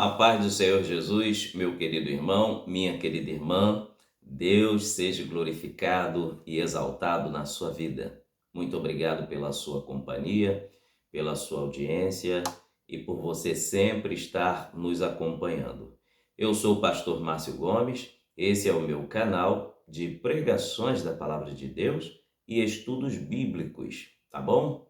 A paz do Senhor Jesus, meu querido irmão, minha querida irmã, Deus seja glorificado e exaltado na sua vida. Muito obrigado pela sua companhia, pela sua audiência e por você sempre estar nos acompanhando. Eu sou o pastor Márcio Gomes, esse é o meu canal de pregações da Palavra de Deus e estudos bíblicos, tá bom?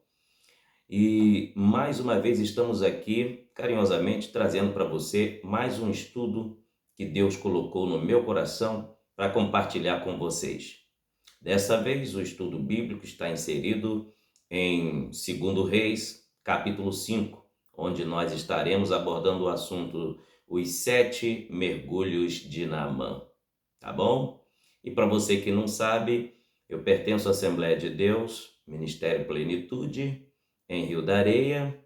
E mais uma vez estamos aqui carinhosamente trazendo para você mais um estudo que Deus colocou no meu coração para compartilhar com vocês. Dessa vez o estudo bíblico está inserido em 2 Reis, capítulo 5, onde nós estaremos abordando o assunto os 7 mergulhos de Naamã, tá bom? E para você que não sabe, eu pertenço à Assembleia de Deus, Ministério Plenitude, em Rio da Areia,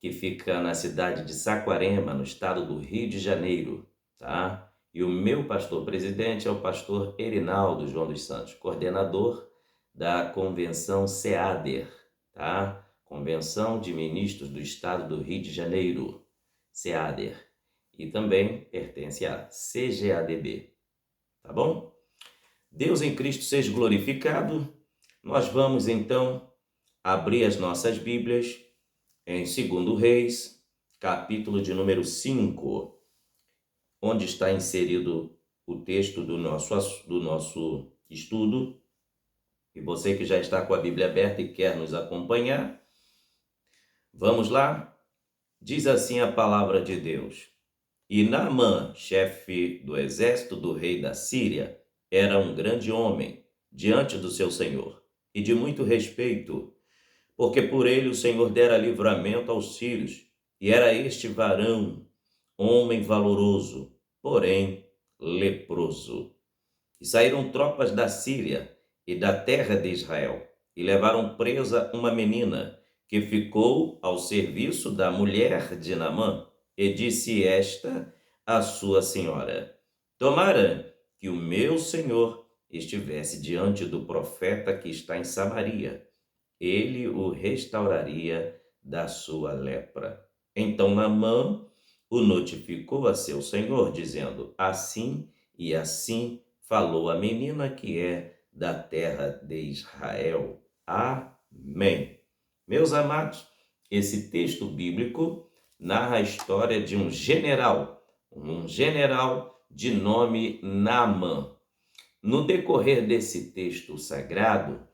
que fica na cidade de Saquarema, no estado do Rio de Janeiro, tá? E o meu pastor presidente é o pastor Erinaldo João dos Santos, coordenador da Convenção SEADER, tá? Convenção de Ministros do Estado do Rio de Janeiro, SEADER. E também pertence à CGADB, tá bom? Deus em Cristo seja glorificado. Nós vamos então abrir as nossas Bíblias em 2 Reis, capítulo de número 5, onde está inserido o texto do nosso estudo. E você que já está com a Bíblia aberta e quer nos acompanhar, vamos lá? Diz assim a palavra de Deus. E Naamã, chefe do exército do rei da Síria, era um grande homem diante do seu senhor e de muito respeito, porque por ele o Senhor dera livramento aos sírios, e era este varão, homem valoroso, porém leproso. E saíram tropas da Síria e da terra de Israel, e levaram presa uma menina, que ficou ao serviço da mulher de Naamã, e disse esta à sua senhora: Tomara que o meu senhor estivesse diante do profeta que está em Samaria, ele o restauraria da sua lepra. Então Naamã o notificou a seu senhor, dizendo: Assim e assim falou a menina que é da terra de Israel. Amém. Meus amados, esse texto bíblico narra a história de um general de nome Naamã. No decorrer desse texto sagrado,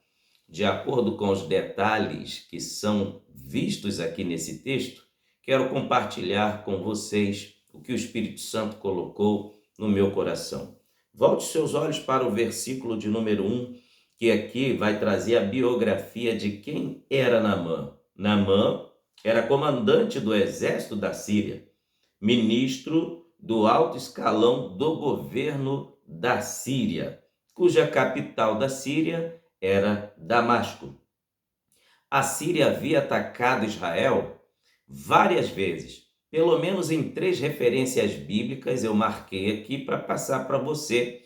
de acordo com os detalhes que são vistos aqui nesse texto, quero compartilhar com vocês o que o Espírito Santo colocou no meu coração. Volte seus olhos para o versículo de número 1, que aqui vai trazer a biografia de quem era Naamã. Naamã era comandante do exército da Síria, ministro do alto escalão do governo da Síria, cuja capital da Síria era Damasco. A Síria havia atacado Israel várias vezes, pelo menos em 3 referências bíblicas eu marquei aqui para passar para você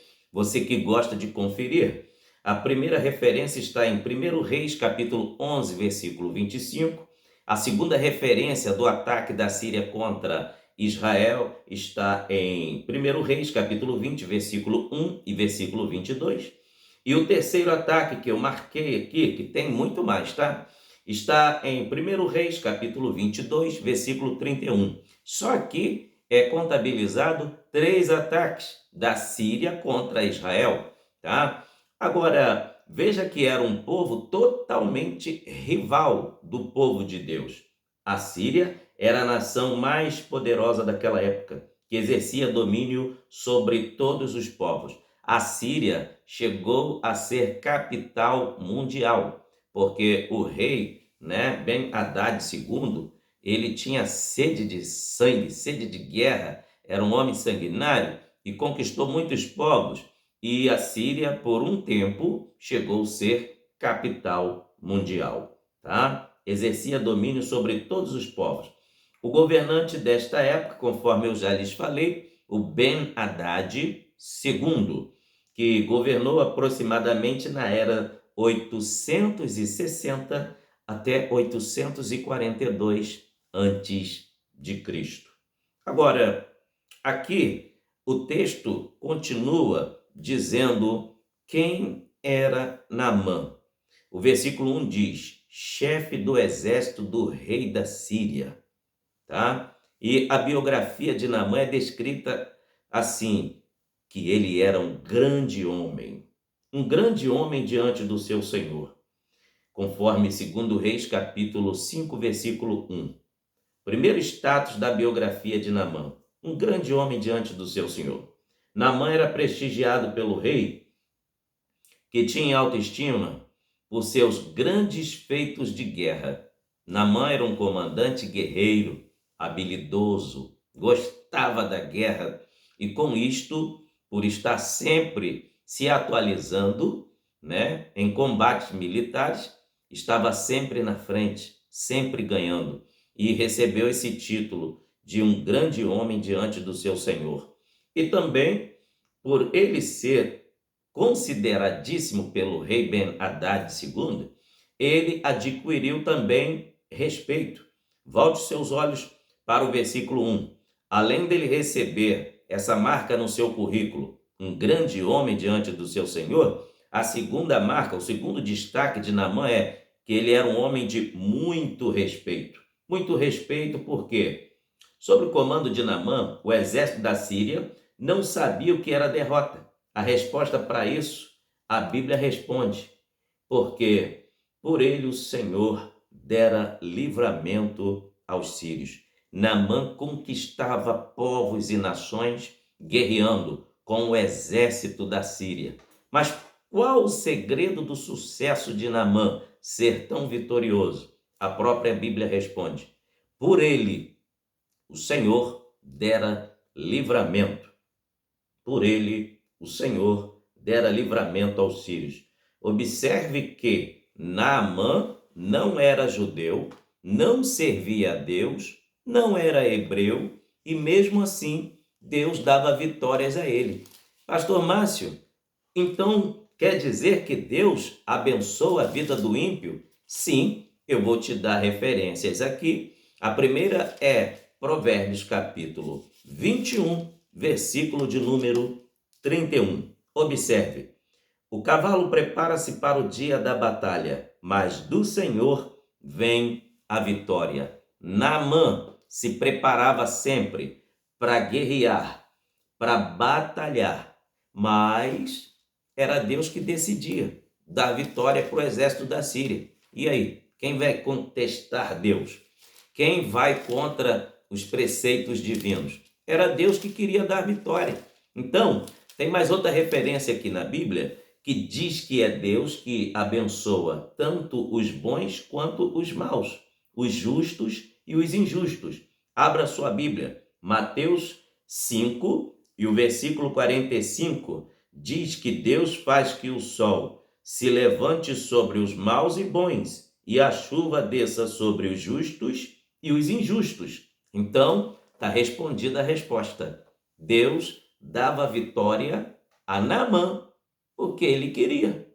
que gosta de conferir. A primeira referência está em 1 Reis, capítulo 11, versículo 25. A segunda referência do ataque da Síria contra Israel está em 1 Reis, capítulo 20, versículo 1 e versículo 22. E o terceiro ataque que eu marquei aqui, que tem muito mais, tá? Está em 1 Reis, capítulo 22, versículo 31. Só que é contabilizado 3 ataques da Síria contra Israel, tá? Agora, veja que era um povo totalmente rival do povo de Deus. A Síria era a nação mais poderosa daquela época, que exercia domínio sobre todos os povos. A Síria chegou a ser capital mundial, porque o rei, Ben-Hadad II, ele tinha sede de sangue, sede de guerra, era um homem sanguinário e conquistou muitos povos. E a Síria, por um tempo, chegou a ser capital mundial, tá? Exercia domínio sobre todos os povos. O governante desta época, conforme eu já lhes falei, o Ben-Hadad II, que governou aproximadamente na era 860 até 842 antes de Cristo. Agora, aqui o texto continua dizendo quem era Naamã. O versículo 1 diz: chefe do exército do rei da Síria, tá? E a biografia de Naamã é descrita assim, que ele era um grande homem diante do seu Senhor, conforme 2 Reis capítulo 5, versículo 1. Primeiro status da biografia de Naamã, um grande homem diante do seu Senhor. Naamã era prestigiado pelo rei, que tinha autoestima por seus grandes feitos de guerra. Naamã era um comandante guerreiro, habilidoso, gostava da guerra e com isto, por estar sempre se atualizando, em combates militares, estava sempre na frente, sempre ganhando e recebeu esse título de um grande homem diante do seu Senhor. E também por ele ser consideradíssimo pelo rei Ben-Hadad II, ele adquiriu também respeito. Volte seus olhos para o versículo 1. Além dele receber essa marca no seu currículo, um grande homem diante do seu Senhor, a segunda marca, o segundo destaque de Naamã é que ele era um homem de muito respeito. Muito respeito porque, sob o comando de Naamã, o exército da Síria não sabia o que era derrota. A resposta para isso, a Bíblia responde, porque por ele o Senhor dera livramento aos sírios. Naamã conquistava povos e nações guerreando com o exército da Síria. Mas qual o segredo do sucesso de Naamã ser tão vitorioso? A própria Bíblia responde: por ele o Senhor dera livramento. Por ele o Senhor dera livramento aos sírios. Observe que Naamã não era judeu, não servia a Deus, não era hebreu e mesmo assim Deus dava vitórias a ele. Pastor Márcio, então quer dizer que Deus abençoa a vida do ímpio? Sim, eu vou te dar referências aqui. A primeira é Provérbios capítulo 21, versículo de número 31. Observe: o cavalo prepara-se para o dia da batalha, mas do Senhor vem a vitória. Naamã se preparava sempre para guerrear, para batalhar, mas era Deus que decidia dar vitória para o exército da Síria. E aí, quem vai contestar Deus? Quem vai contra os preceitos divinos? Era Deus que queria dar vitória. Então, tem mais outra referência aqui na Bíblia que diz que é Deus que abençoa tanto os bons quanto os maus, os justos e os injustos. Abra sua Bíblia, Mateus 5 e o versículo 45 diz que Deus faz que o sol se levante sobre os maus e bons e a chuva desça sobre os justos e os injustos. Então, está respondida a resposta. Deus dava vitória a Naamã porque ele queria.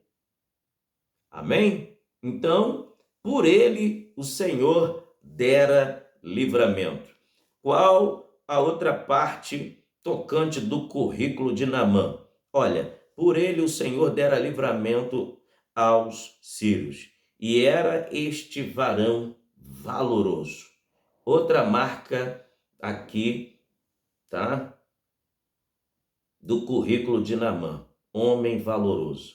Amém? Então, por ele o Senhor dera livramento. Qual a outra parte tocante do currículo de Naamã? Olha, por ele o Senhor dera livramento aos sírios, e era este varão valoroso. Outra marca aqui, tá? Do currículo de Naamã, homem valoroso.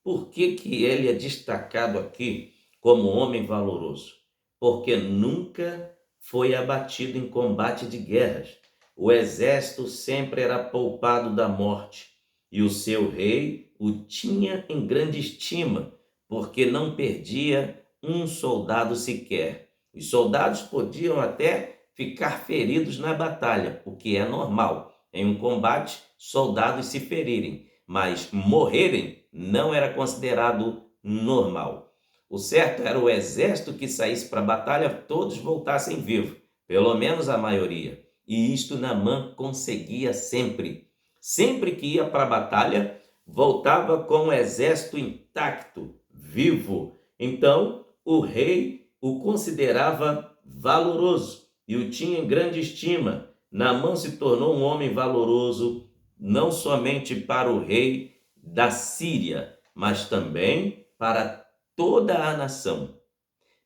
Por que ele é destacado aqui como homem valoroso? Porque nunca foi abatido em combate de guerras. O exército sempre era poupado da morte e o seu rei o tinha em grande estima, porque não perdia um soldado sequer. Os soldados podiam até ficar feridos na batalha, o que é normal. Em um combate, soldados se ferirem, mas morrerem não era considerado normal. O certo era o exército que saísse para a batalha, todos voltassem vivos, pelo menos a maioria. E isto Naamã conseguia sempre. Sempre que ia para a batalha, voltava com o exército intacto, vivo. Então, o rei o considerava valoroso e o tinha em grande estima. Naamã se tornou um homem valoroso, não somente para o rei da Síria, mas também para toda a nação.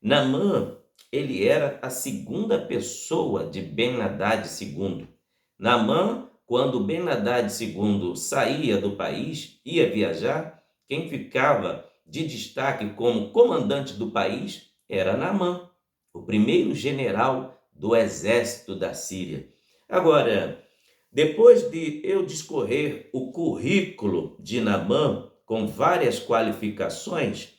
Naamã, ele era a segunda pessoa de Ben-Hadad II. Naamã, quando Ben-Hadad II saía do país, ia viajar, quem ficava de destaque como comandante do país era Naamã, o primeiro general do exército da Síria. Agora, depois de eu discorrer o currículo de Naamã com várias qualificações,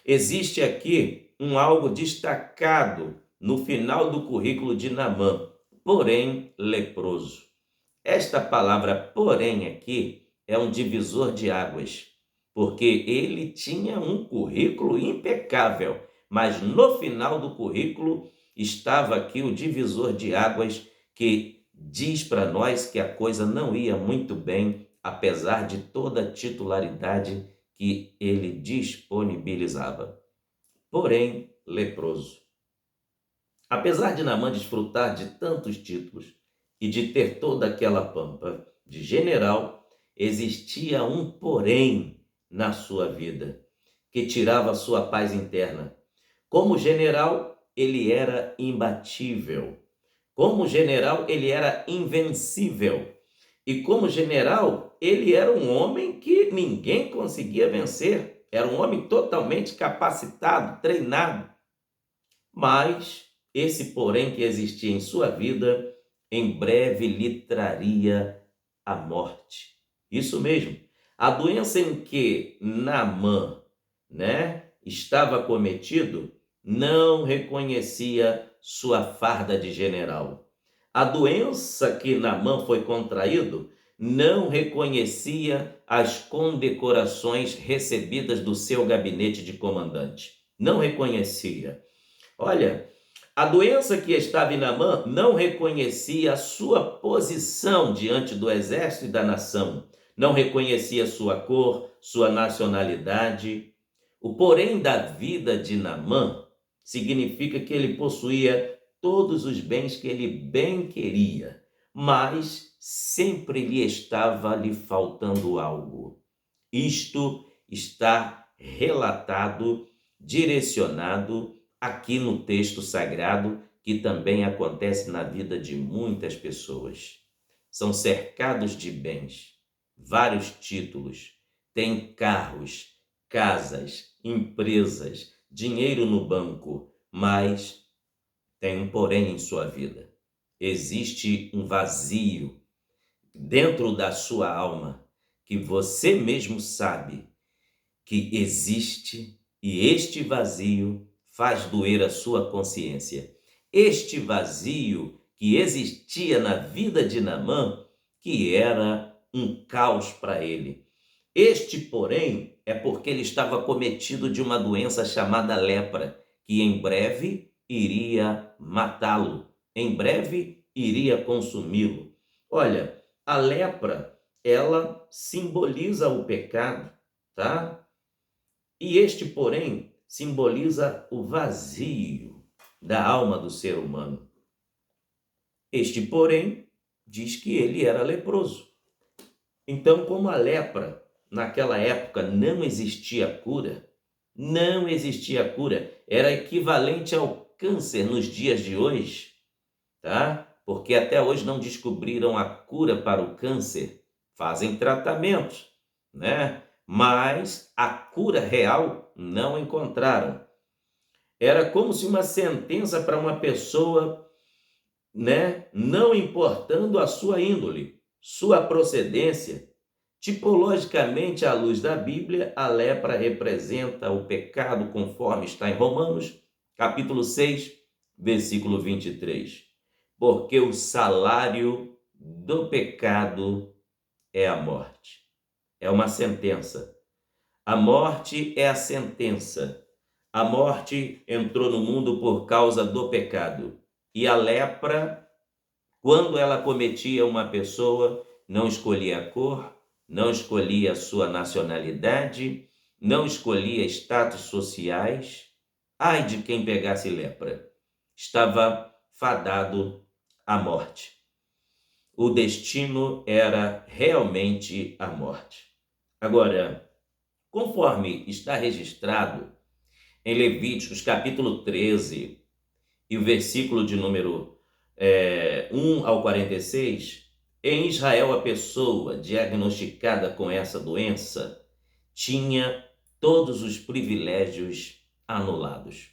existe aqui algo destacado no final do currículo de Naamã, porém leproso. Esta palavra porém aqui é um divisor de águas, porque ele tinha um currículo impecável, mas no final do currículo estava aqui o divisor de águas que diz para nós que a coisa não ia muito bem, apesar de toda a titularidade que ele disponibilizava. Porém, leproso. Apesar de Naamã desfrutar de tantos títulos e de ter toda aquela pampa de general, existia um porém na sua vida, que tirava sua paz interna. Como general, ele era imbatível. Como general, ele era invencível. E como general, ele era um homem que ninguém conseguia vencer. Era um homem totalmente capacitado, treinado. Mas esse porém que existia em sua vida, em breve lhe traria a morte. Isso mesmo. A doença em que Naamã, estava cometido, não reconhecia sua farda de general. A doença que Naamã foi contraído não reconhecia as condecorações recebidas do seu gabinete de comandante. Não reconhecia. Olha, a doença que estava em Naamã não reconhecia a sua posição diante do exército e da nação. Não reconhecia sua cor, sua nacionalidade. O porém da vida de Naamã significa que ele possuía todos os bens que ele bem queria, mas sempre lhe faltando algo. Isto está relatado, direcionado aqui no texto sagrado, que também acontece na vida de muitas pessoas. São cercados de bens, vários títulos, têm carros, casas, empresas, dinheiro no banco, mas tem um porém em sua vida. Existe um vazio dentro da sua alma que você mesmo sabe que existe, e este vazio faz doer a sua consciência. Este vazio que existia na vida de Naamã, que era um caos para ele. Este, porém, é porque ele estava cometido de uma doença chamada lepra, que em breve iria matá-lo, em breve iria consumi-lo. Olha, a lepra, ela simboliza o pecado, tá? E este, porém, simboliza o vazio da alma do ser humano. Este, porém, diz que ele era leproso. Então, como a lepra, naquela época, não existia cura, era equivalente ao câncer nos dias de hoje, tá? Porque até hoje não descobriram a cura para o câncer. Fazem tratamentos, mas a cura real não encontraram. Era como se uma sentença para uma pessoa, não importando a sua índole, sua procedência. Tipologicamente, à luz da Bíblia, a lepra representa o pecado, conforme está em Romanos, capítulo 6, versículo 23. Porque o salário do pecado é a morte. É uma sentença. A morte é a sentença. A morte entrou no mundo por causa do pecado. E a lepra, quando ela cometia uma pessoa, não escolhia a cor, não escolhia a sua nacionalidade, não escolhia status sociais. Ai de quem pegasse lepra. Estava fadado à morte. o destino era realmente a morte. Agora, conforme está registrado em Levíticos capítulo 13 e o versículo de número 1 ao 46, em Israel a pessoa diagnosticada com essa doença tinha todos os privilégios anulados.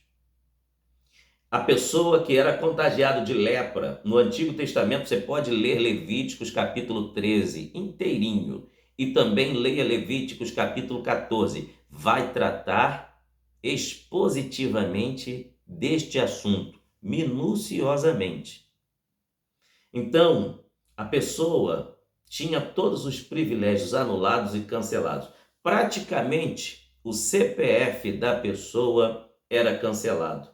A pessoa que era contagiada de lepra, no Antigo Testamento, você pode ler Levíticos capítulo 13 inteirinho e também leia Levíticos capítulo 14. Vai tratar expositivamente deste assunto, minuciosamente. Então, a pessoa tinha todos os privilégios anulados e cancelados. Praticamente, o CPF da pessoa era cancelado.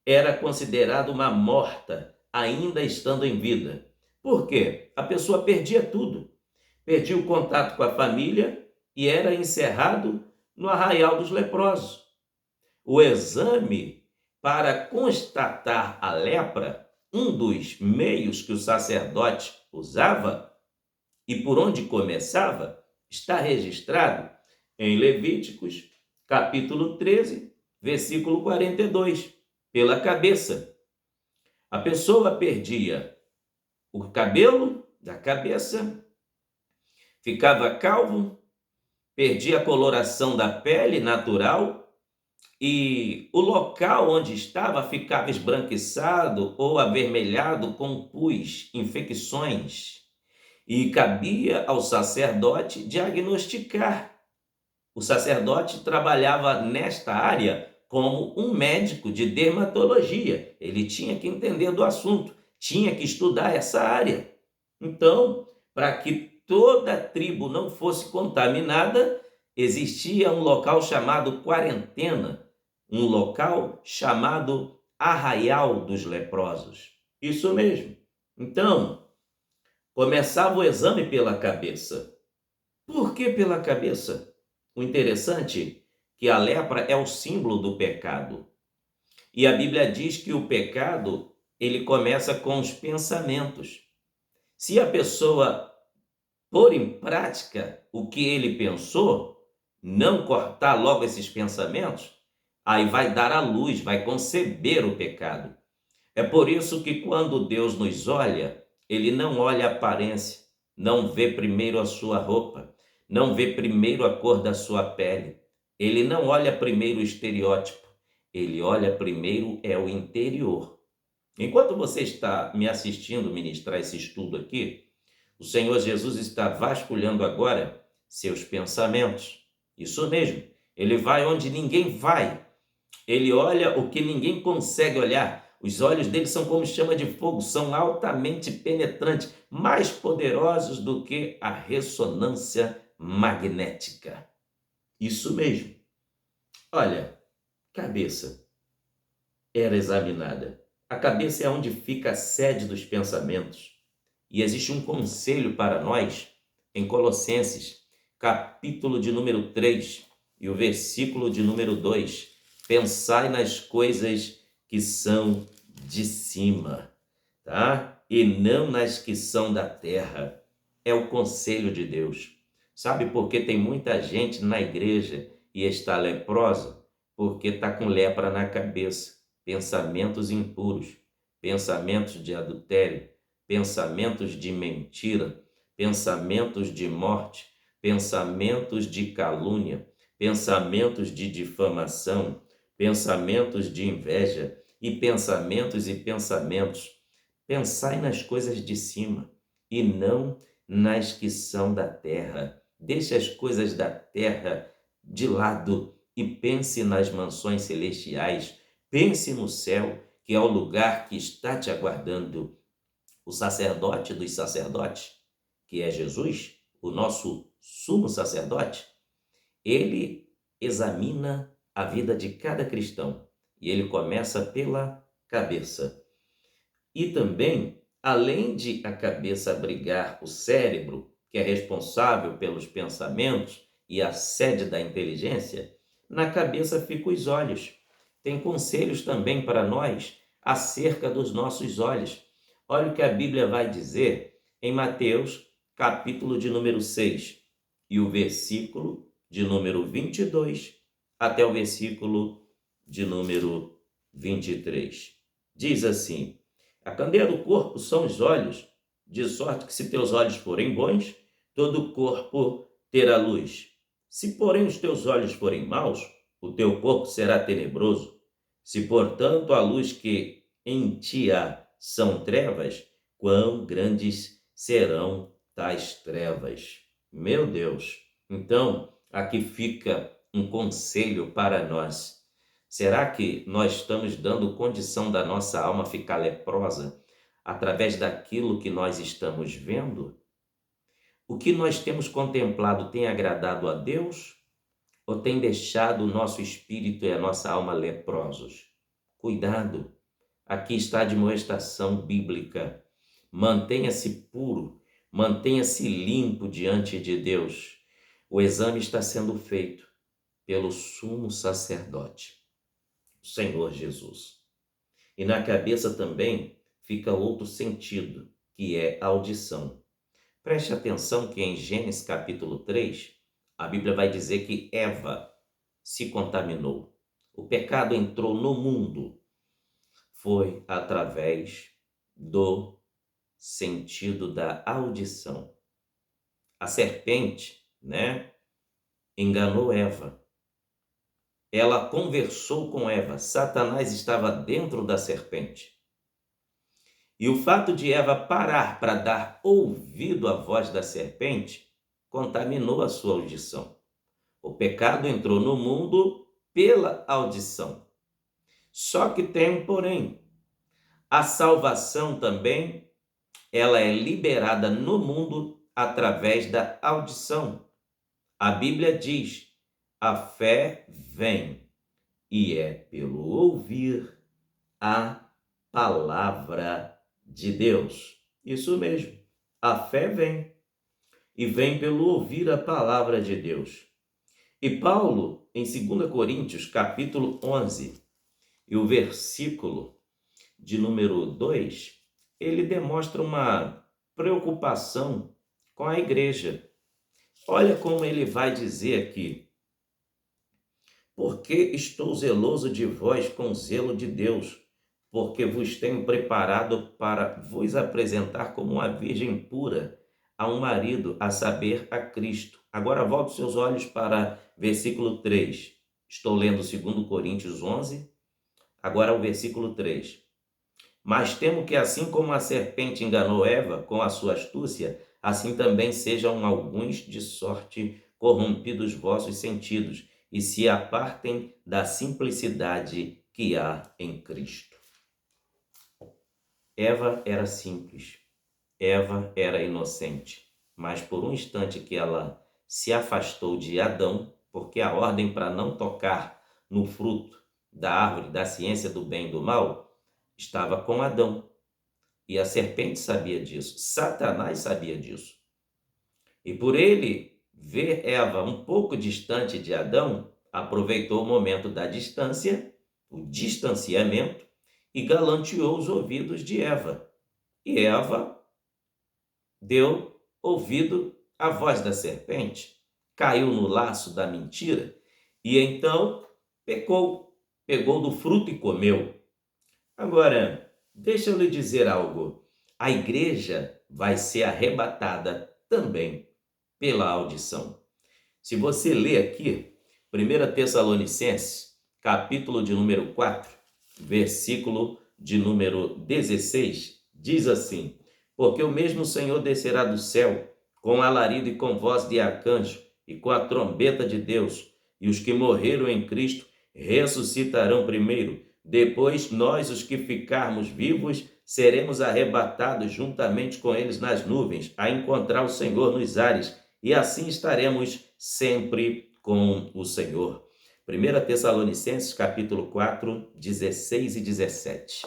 Era considerado uma morta, ainda estando em vida. Por quê? A pessoa perdia tudo. Perdia o contato com a família e era encerrado no arraial dos leprosos. O exame para constatar a lepra, um dos meios que o sacerdote usava e por onde começava, está registrado em Levíticos, capítulo 13, versículo 42. Pela cabeça. A pessoa perdia o cabelo da cabeça, ficava calvo, perdia a coloração da pele natural e o local onde estava ficava esbranquiçado ou avermelhado com pus, infecções, e cabia ao sacerdote diagnosticar. O sacerdote trabalhava nesta área como um médico de dermatologia. Ele tinha que entender do assunto, tinha que estudar essa área. Então, para que toda a tribo não fosse contaminada, existia um local chamado quarentena, um local chamado arraial dos leprosos. Isso mesmo. Então, começava o exame pela cabeça. Por que pela cabeça? O interessante é que a lepra é o símbolo do pecado. E a Bíblia diz que o pecado, ele começa com os pensamentos. Se a pessoa pôr em prática o que ele pensou, não cortar logo esses pensamentos, aí vai dar à luz, vai conceber o pecado. É por isso que quando Deus nos olha, ele não olha a aparência, não vê primeiro a sua roupa, não vê primeiro a cor da sua pele. Ele não olha primeiro o estereótipo, ele olha primeiro o interior. Enquanto você está me assistindo ministrar esse estudo aqui, o Senhor Jesus está vasculhando agora seus pensamentos. Isso mesmo, ele vai onde ninguém vai. Ele olha o que ninguém consegue olhar. Os olhos dele são como chama de fogo, são altamente penetrantes, mais poderosos do que a ressonância magnética. Isso mesmo. Olha, cabeça era examinada. A cabeça é onde fica a sede dos pensamentos. E existe um conselho para nós em Colossenses, capítulo de número 3 e o versículo de número 2. Pensai nas coisas que são de cima, tá? E não nas que são da terra. É o conselho de Deus. Sabe por que tem muita gente na igreja e está leprosa? Porque está com lepra na cabeça. Pensamentos impuros, pensamentos de adultério, pensamentos de mentira, pensamentos de morte, pensamentos de calúnia, pensamentos de difamação, pensamentos de inveja e pensamentos. Pensai nas coisas de cima e não nas que são da terra. Deixe as coisas da terra de lado e pense nas mansões celestiais. Pense no céu, que é o lugar que está te aguardando. O sacerdote dos sacerdotes, que é Jesus, o nosso sumo sacerdote, ele examina a vida de cada cristão e ele começa pela cabeça. E também, além de a cabeça abrigar o cérebro, que é responsável pelos pensamentos e a sede da inteligência, na cabeça ficam os olhos. Tem conselhos também para nós acerca dos nossos olhos. Olha o que a Bíblia vai dizer em Mateus, capítulo de número 6, e o versículo de número 22 até o versículo de número 23. Diz assim: a candeia do corpo são os olhos, de sorte que se teus olhos forem bons, todo o corpo terá luz. Se, porém, os teus olhos forem maus, o teu corpo será tenebroso. Se, portanto, a luz que em ti há são trevas, quão grandes serão tais trevas. Meu Deus! Então, aqui fica um conselho para nós. Será que nós estamos dando condição da nossa alma ficar leprosa através daquilo que nós estamos vendo? O que nós temos contemplado tem agradado a Deus ou tem deixado o nosso espírito e a nossa alma leprosos? Cuidado! Aqui está a admoestação bíblica. Mantenha-se puro, mantenha-se limpo diante de Deus. O exame está sendo feito pelo sumo sacerdote, o Senhor Jesus. E na cabeça também fica outro sentido, que é a audição. Preste atenção que em Gênesis capítulo 3, a Bíblia vai dizer que Eva se contaminou. O pecado entrou no mundo. Foi através do sentido da audição. A serpente, enganou Eva. Ela conversou com Eva. Satanás estava dentro da serpente. E o fato de Eva parar para dar ouvido à voz da serpente contaminou a sua audição. O pecado entrou no mundo pela audição. Só que tem um porém. A salvação também, ela é liberada no mundo através da audição. A Bíblia diz: a fé vem e é pelo ouvir a palavra de Deus. Isso mesmo, a fé vem e vem pelo ouvir a palavra de Deus. E Paulo, em 2 Coríntios, capítulo 11, e o versículo de número 2, ele demonstra uma preocupação com a igreja. Olha como ele vai dizer aqui: porque estou zeloso de vós com zelo de Deus, porque vos tenho preparado para vos apresentar como uma virgem pura a um marido, a saber, a Cristo. Agora volte seus olhos para versículo 3. Estou lendo 2 Coríntios 11, agora o versículo 3. Mas temo que assim como a serpente enganou Eva com a sua astúcia, assim também sejam alguns de sorte corrompidos vossos sentidos, e se apartem da simplicidade que há em Cristo. Eva era simples, Eva era inocente, mas por um instante que ela se afastou de Adão, porque a ordem para não tocar no fruto da árvore da ciência do bem e do mal estava com Adão. E a serpente sabia disso, Satanás sabia disso. E por ele ver Eva um pouco distante de Adão, aproveitou o momento da distância, o distanciamento, e galanteou os ouvidos de Eva. E Eva deu ouvido à voz da serpente, caiu no laço da mentira e então pegou do fruto e comeu. Agora, deixa eu lhe dizer algo. A igreja vai ser arrebatada também pela audição. Se você ler aqui, 1 Tessalonicenses, capítulo de número 4, versículo de número 16, diz assim: porque o mesmo Senhor descerá do céu com alarido e com voz de arcanjo e com a trombeta de Deus, e os que morreram em Cristo ressuscitarão primeiro. Depois nós, os que ficarmos vivos, seremos arrebatados juntamente com eles nas nuvens, a encontrar o Senhor nos ares, e assim estaremos sempre com o Senhor. 1 Tessalonicenses, capítulo 4, 16 e 17.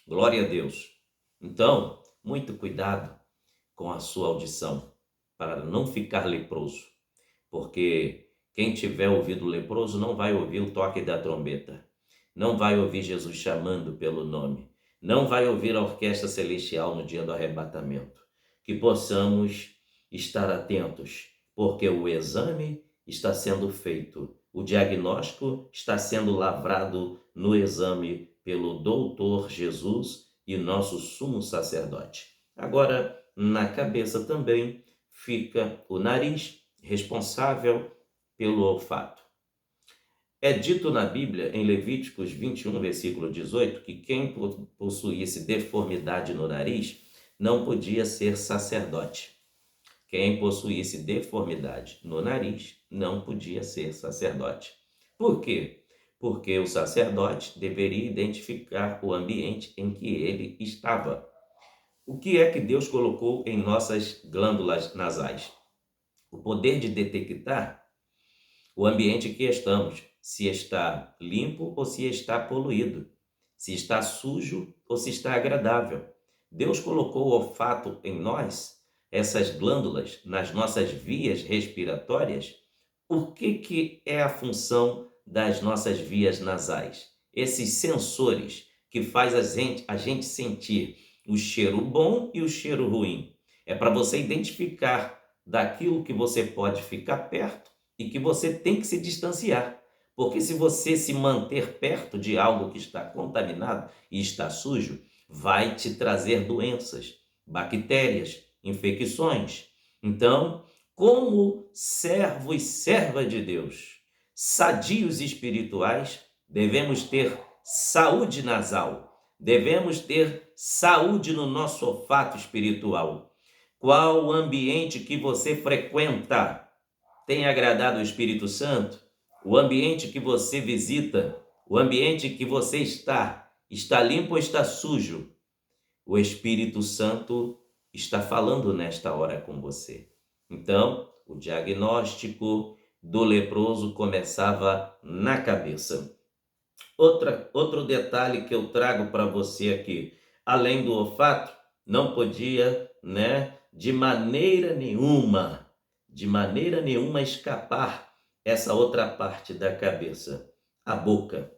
Glória a Deus. Então, muito cuidado com a sua audição, para não ficar leproso, porque quem tiver ouvido leproso não vai ouvir o toque da trombeta, não vai ouvir Jesus chamando pelo nome, não vai ouvir a orquestra celestial no dia do arrebatamento. Que possamos estar atentos, porque o exame está sendo feito, o diagnóstico está sendo lavrado no exame pelo doutor Jesus e nosso sumo sacerdote. Agora, na cabeça também fica o nariz, responsável pelo olfato. É dito na Bíblia, em Levíticos 21, versículo 18, que quem possuísse deformidade no nariz não podia ser sacerdote. Quem possuísse deformidade no nariz não podia ser sacerdote. Por quê? Porque o sacerdote deveria identificar o ambiente em que ele estava. O que é que Deus colocou em nossas glândulas nasais? O poder de detectar o ambiente em que estamos, se está limpo ou se está poluído, se está sujo ou se está agradável. Deus colocou o olfato em nós, essas glândulas, nas nossas vias respiratórias. O que é a função das nossas vias nasais? Esses sensores que faz a gente sentir o cheiro bom e o cheiro ruim. É para você identificar daquilo que você pode ficar perto e que você tem que se distanciar. Porque se você se manter perto de algo que está contaminado e está sujo, vai te trazer doenças, bactérias, infecções. Então, como servo e serva de Deus, sadios espirituais, devemos ter saúde nasal, devemos ter saúde no nosso olfato espiritual. Qual o ambiente que você frequenta tem agradado o Espírito Santo? O ambiente que você visita, o ambiente que você está limpo ou está sujo? O Espírito Santo está falando nesta hora com você. Então, o diagnóstico do leproso começava na cabeça. Outro detalhe que eu trago para você aqui, além do olfato, não podia, de maneira nenhuma escapar essa outra parte da cabeça, a boca.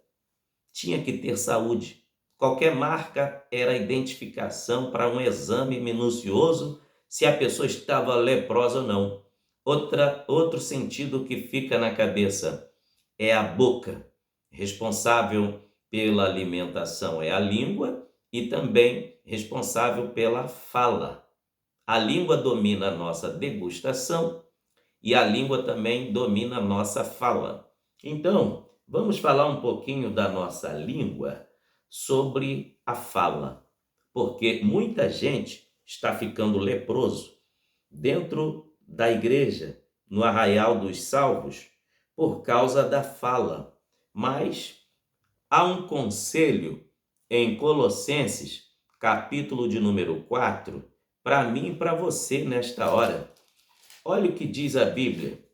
Tinha que ter saúde. Qualquer marca era identificação para um exame minucioso se a pessoa estava leprosa ou não. Outro sentido que fica na cabeça é a boca. Responsável pela alimentação é a língua e também responsável pela fala. A língua domina a nossa degustação e a língua também domina a nossa fala. Então, vamos falar um pouquinho da nossa língua sobre a fala, porque muita gente está ficando leproso dentro da igreja, no arraial dos salvos, por causa da fala. Mas há um conselho em Colossenses, capítulo de número 4, para mim e para você nesta hora. Olha o que diz a Bíblia.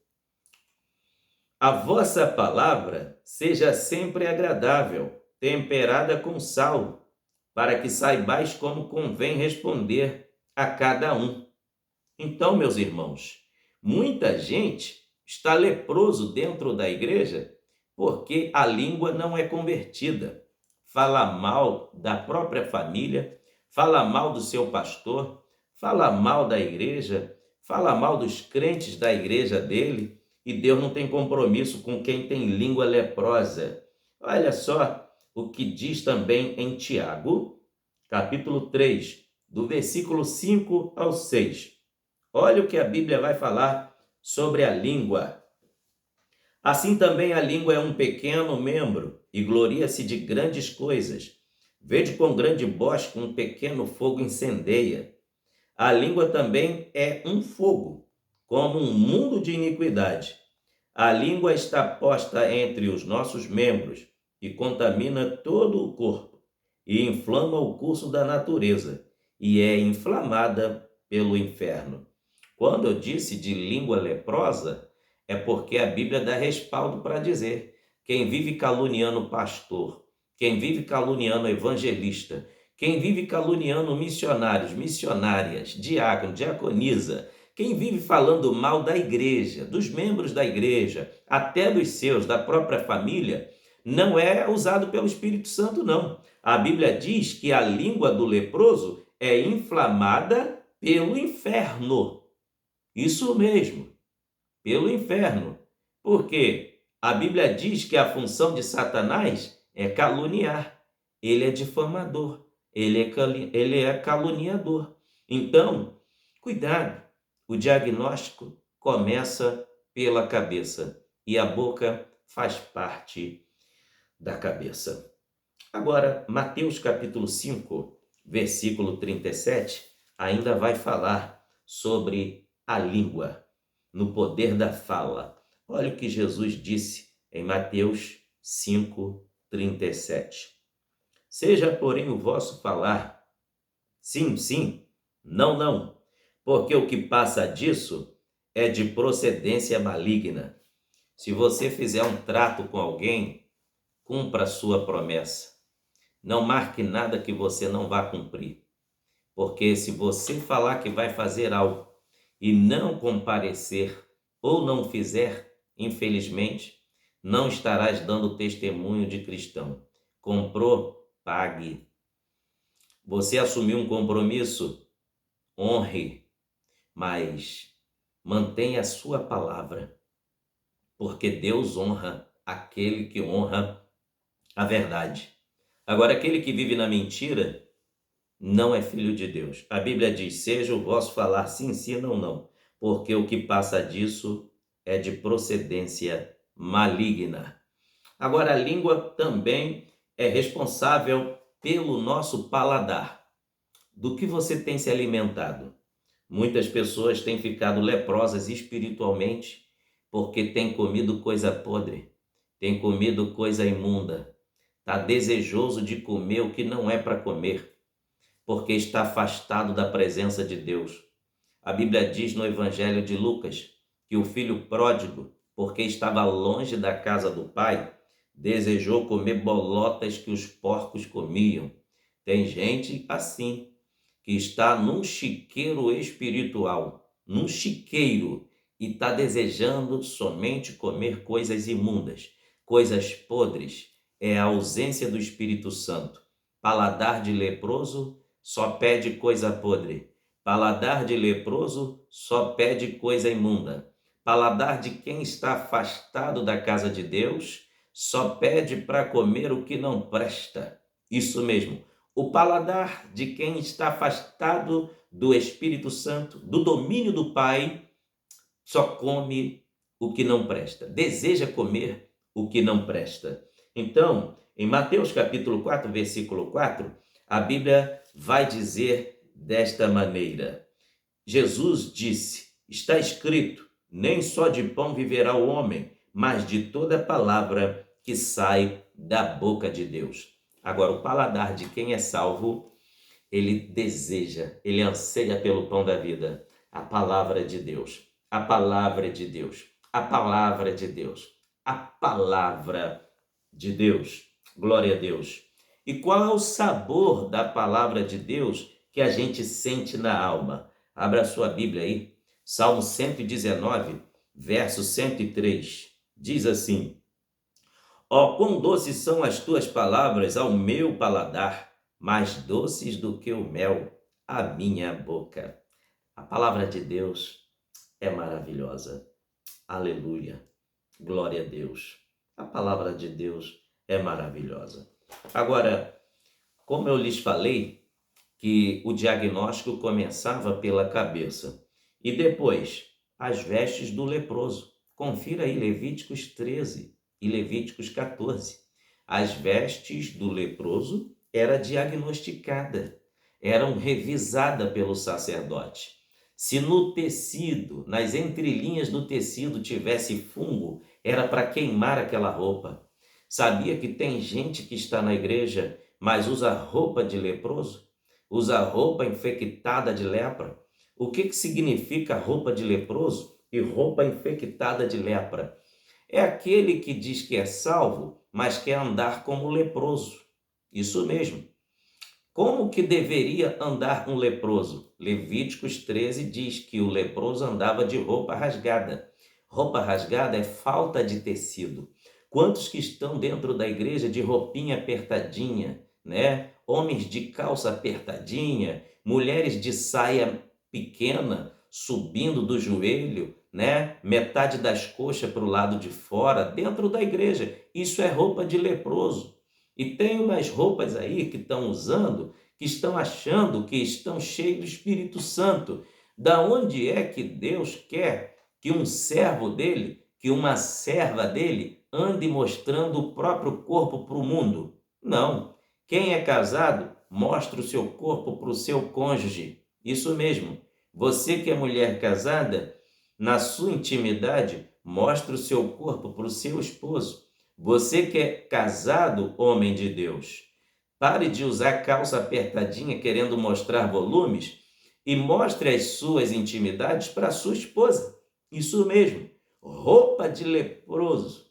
A vossa palavra seja sempre agradável, temperada com sal, para que saibais como convém responder a cada um. Então, meus irmãos, muita gente está leproso dentro da igreja porque a língua não é convertida. Fala mal da própria família, fala mal do seu pastor, fala mal da igreja, fala mal dos crentes da igreja dele, e Deus não tem compromisso com quem tem língua leprosa. Olha só o que diz também em Tiago, capítulo 3, do versículo 5 ao 6. Olha o que a Bíblia vai falar sobre a língua. Assim também a língua é um pequeno membro e gloria-se de grandes coisas. Vede quão grande bosque um pequeno fogo incendeia. A língua também é um fogo, como um mundo de iniquidade. A língua está posta entre os nossos membros e contamina todo o corpo, e inflama o curso da natureza, e é inflamada pelo inferno. Quando eu disse de língua leprosa, é porque a Bíblia dá respaldo para dizer: quem vive caluniando o pastor, quem vive caluniando o evangelista, quem vive caluniando missionários, missionárias, diácono, diaconisa, quem vive falando mal da igreja, dos membros da igreja, até dos seus, da própria família, não é usado pelo Espírito Santo, não. A Bíblia diz que a língua do leproso é inflamada pelo inferno. Isso mesmo, pelo inferno. Porque a Bíblia diz que a função de Satanás é caluniar. Ele é difamador, ele é caluniador. Então, cuidado, o diagnóstico começa pela cabeça e a boca faz parte da cabeça. Agora, Mateus capítulo 5, versículo 37, ainda vai falar sobre a língua, no poder da fala. Olha o que Jesus disse em Mateus 5, 37. Seja, porém, o vosso falar, sim, sim, não, não, porque o que passa disso é de procedência maligna. Se você fizer um trato com alguém, cumpra a sua promessa. Não marque nada que você não vá cumprir. Porque se você falar que vai fazer algo e não comparecer ou não fizer, infelizmente, não estarás dando testemunho de cristão. Comprou? Pague. Você assumiu um compromisso? Honre, mas mantenha a sua palavra, porque Deus honra aquele que honra a verdade. Agora, aquele que vive na mentira não é filho de Deus. A Bíblia diz, seja o vosso falar sim, sim, não, não, porque o que passa disso é de procedência maligna. Agora, a língua também é responsável pelo nosso paladar. Do que você tem se alimentado? Muitas pessoas têm ficado leprosas espiritualmente porque têm comido coisa podre, têm comido coisa imunda, está desejoso de comer o que não é para comer, porque está afastado da presença de Deus. A Bíblia diz no Evangelho de Lucas que o filho pródigo, porque estava longe da casa do pai, desejou comer bolotas que os porcos comiam. Tem gente assim, que está num chiqueiro espiritual, num chiqueiro, e está desejando somente comer coisas imundas, coisas podres. É a ausência do Espírito Santo. Paladar de leproso só pede coisa podre. Paladar de leproso só pede coisa imunda. Paladar de quem está afastado da casa de Deus só pede para comer o que não presta. Isso mesmo. O paladar de quem está afastado do Espírito Santo, do domínio do Pai, só come o que não presta, deseja comer o que não presta. Então, em Mateus capítulo 4, versículo 4, a Bíblia vai dizer desta maneira: Jesus disse, está escrito, nem só de pão viverá o homem, mas de toda palavra que sai da boca de Deus. Agora, o paladar de quem é salvo, ele deseja, ele anseia pelo pão da vida, a palavra de Deus, a palavra de Deus, a palavra de Deus, a palavra de Deus. Glória a Deus. E qual é o sabor da palavra de Deus que a gente sente na alma? Abra a sua Bíblia aí, Salmo 119, verso 103, diz assim: ó, quão doces são as tuas palavras ao meu paladar, mais doces do que o mel à minha boca. A palavra de Deus é maravilhosa. Aleluia. Glória a Deus. A palavra de Deus é maravilhosa. Agora, como eu lhes falei, que o diagnóstico começava pela cabeça e depois as vestes do leproso. Confira aí Levíticos 13 e Levíticos 14. As vestes do leproso eram diagnosticadas, eram revisadas pelo sacerdote. Se no tecido, nas entrelinhas do tecido tivesse fungo, era para queimar aquela roupa. Sabia que tem gente que está na igreja, mas usa roupa de leproso? Usa roupa infectada de lepra? O que significa roupa de leproso e roupa infectada de lepra? É aquele que diz que é salvo, mas quer andar como leproso. Isso mesmo. Como que deveria andar um leproso? Levíticos 13 diz que o leproso andava de roupa rasgada. Roupa rasgada é falta de tecido. Quantos que estão dentro da igreja de roupinha apertadinha, né? Homens de calça apertadinha, mulheres de saia pequena, subindo do joelho, né? Metade das coxas para o lado de fora, dentro da igreja. Isso é roupa de leproso. E tem umas roupas aí que estão usando, que estão achando que estão cheios do Espírito Santo. Da onde é que Deus quer que um servo dele, que uma serva dele, ande mostrando o próprio corpo para o mundo? Não. Quem é casado, mostra o seu corpo para o seu cônjuge. Isso mesmo. Você que é mulher casada, na sua intimidade, mostra o seu corpo para o seu esposo. Você que é casado, homem de Deus, pare de usar calça apertadinha querendo mostrar volumes e mostre as suas intimidades para a sua esposa. Isso mesmo, roupa de leproso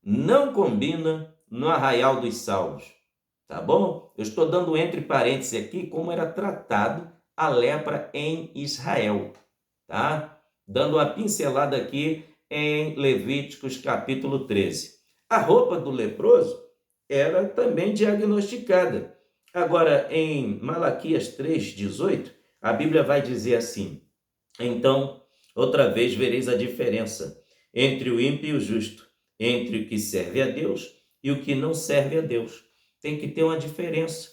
não combina no arraial dos salvos, tá bom? Eu estou dando entre parênteses aqui como era tratado a lepra em Israel, tá? Dando uma pincelada aqui em Levíticos capítulo 13. A roupa do leproso era também diagnosticada. Agora, em Malaquias 3:18, a Bíblia vai dizer assim: então, outra vez vereis a diferença entre o ímpio e o justo, entre o que serve a Deus e o que não serve a Deus. Tem que ter uma diferença.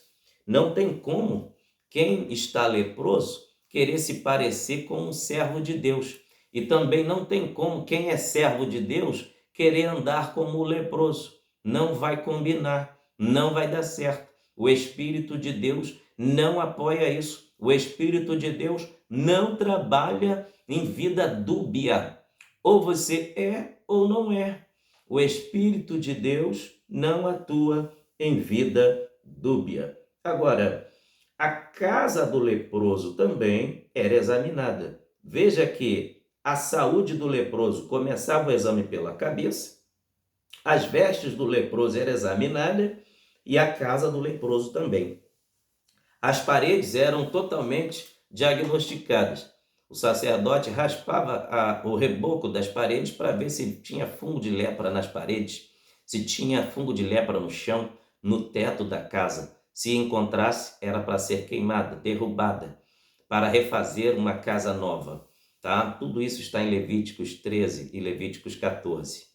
Não tem como quem está leproso querer se parecer com um servo de Deus. E também não tem como quem é servo de Deus querer andar como o leproso. Não vai combinar, não vai dar certo. O Espírito de Deus não apoia isso. O Espírito de Deus não trabalha em vida dúbia. Ou você é ou não é. O Espírito de Deus não atua em vida dúbia. Agora, a casa do leproso também era examinada. Veja que a saúde do leproso começava o exame pela cabeça, as vestes do leproso eram examinadas e a casa do leproso também. As paredes eram totalmente diagnosticadas. O sacerdote raspava o reboco das paredes para ver se tinha fungo de lepra nas paredes, se tinha fungo de lepra no chão, no teto da casa. Se encontrasse, era para ser queimada, derrubada, para refazer uma casa nova. Tá? Tudo isso está em Levíticos 13 e Levíticos 14.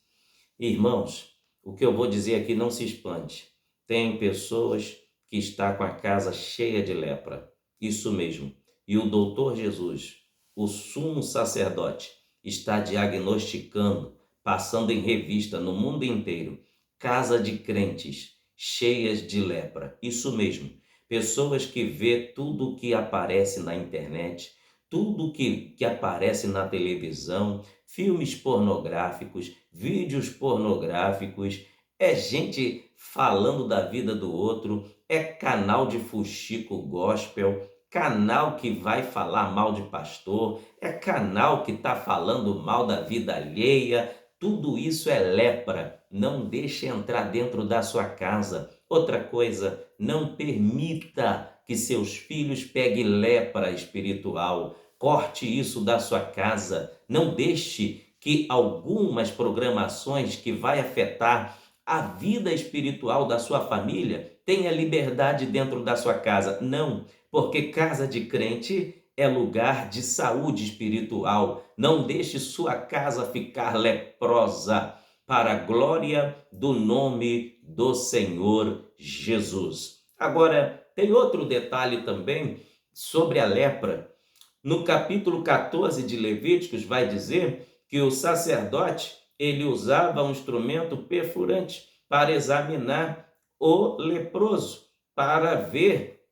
Irmãos, o que eu vou dizer aqui, não se espante. Tem pessoas que estão com a casa cheia de lepra. Isso mesmo. E o doutor Jesus, o sumo sacerdote, está diagnosticando, passando em revista no mundo inteiro, casa de crentes cheias de lepra. Isso mesmo. Pessoas que vê tudo o que aparece na internet, tudo que aparece na televisão, filmes pornográficos, vídeos pornográficos, é gente falando da vida do outro, é canal de fuxico gospel, canal que vai falar mal de pastor, é canal que está falando mal da vida alheia. Tudo isso é lepra. Não deixe entrar dentro da sua casa. Outra coisa, não permita que seus filhos peguem lepra espiritual. Corte isso da sua casa. Não deixe que algumas programações que vai afetar a vida espiritual da sua família tenha liberdade dentro da sua casa. Não, porque casa de crente é lugar de saúde espiritual. Não deixe sua casa ficar leprosa, para a glória do nome do Senhor Jesus. Agora, tem outro detalhe também sobre a lepra. No capítulo 14 de Levíticos vai dizer que o sacerdote, ele usava um instrumento perfurante para examinar o leproso, para ver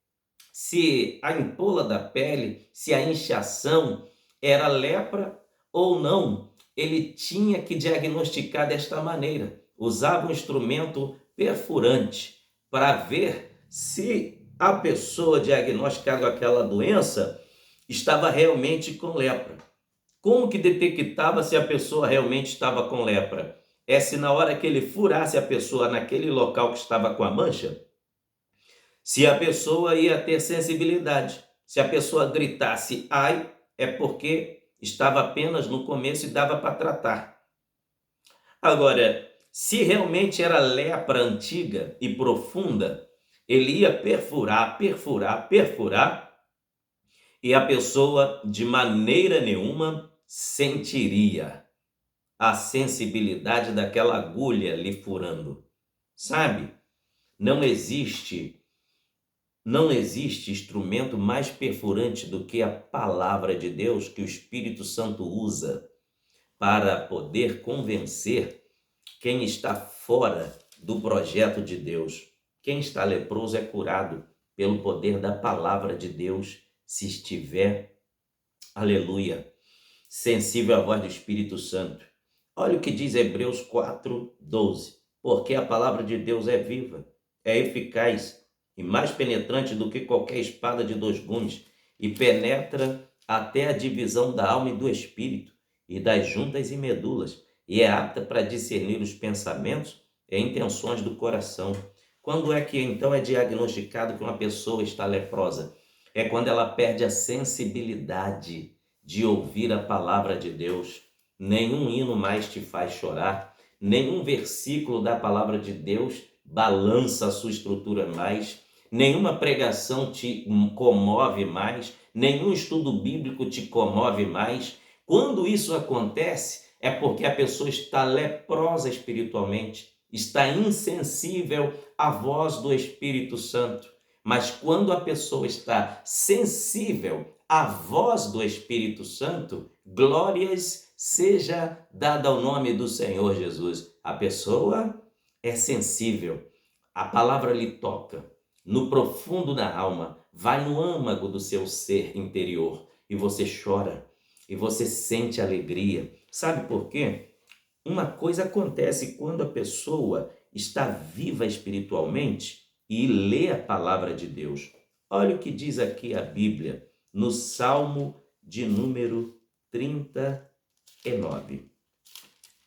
se a ampola da pele, se a inchação era lepra ou não. Ele tinha que diagnosticar desta maneira. Usava um instrumento perfurante para ver se a pessoa diagnosticada com aquela doença estava realmente com lepra. Como que detectava se a pessoa realmente estava com lepra? É se na hora que ele furasse a pessoa naquele local que estava com a mancha, se a pessoa ia ter sensibilidade. Se a pessoa gritasse ai, é porque estava apenas no começo e dava para tratar. Agora, Se realmente era lepra antiga e profunda, ele ia perfurar, perfurar, perfurar, e a pessoa de maneira nenhuma sentiria a sensibilidade daquela agulha lhe furando. Sabe? Não existe, não existe instrumento mais perfurante do que a palavra de Deus que o Espírito Santo usa para poder convencer quem está fora do projeto de Deus. Quem está leproso é curado pelo poder da palavra de Deus, se estiver, aleluia, sensível à voz do Espírito Santo. Olha o que diz Hebreus 4:12. Porque a palavra de Deus é viva, é eficaz e mais penetrante do que qualquer espada de dois gumes, e penetra até a divisão da alma e do espírito, e das juntas e medulas, e é apta para discernir os pensamentos e intenções do coração. Quando é que então é diagnosticado que uma pessoa está leprosa? É quando ela perde a sensibilidade de ouvir a palavra de Deus. Nenhum hino mais te faz chorar, nenhum versículo da palavra de Deus balança a sua estrutura mais, nenhuma pregação te comove mais, nenhum estudo bíblico te comove mais. Quando isso acontece, é porque a pessoa está leprosa espiritualmente, está insensível à voz do Espírito Santo. Mas quando a pessoa está sensível à voz do Espírito Santo, glórias seja dada ao nome do Senhor Jesus. A pessoa é sensível, a palavra lhe toca no profundo da alma, vai no âmago do seu ser interior e você chora, e você sente alegria. Sabe por quê? Uma coisa acontece quando a pessoa está viva espiritualmente e lê a palavra de Deus. Olha o que diz aqui a Bíblia, no Salmo de número 39.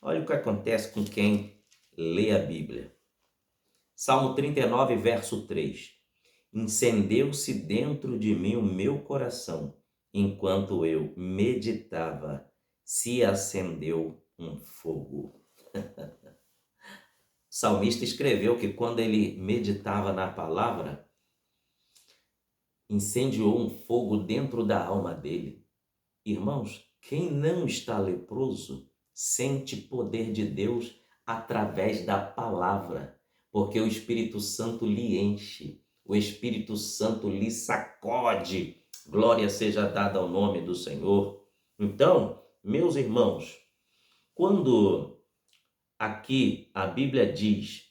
Olha o que acontece com quem lê a Bíblia. Salmo 39, verso 3. Incendeu-se dentro de mim o meu coração, enquanto eu meditava, se acendeu um fogo. O salmista escreveu que quando ele meditava na palavra, incendiou um fogo dentro da alma dele. Irmãos, quem não está leproso sente poder de Deus através da palavra, porque o Espírito Santo lhe enche, o Espírito Santo lhe sacode. Glória seja dada ao nome do Senhor. Então, meus irmãos, quando aqui a Bíblia diz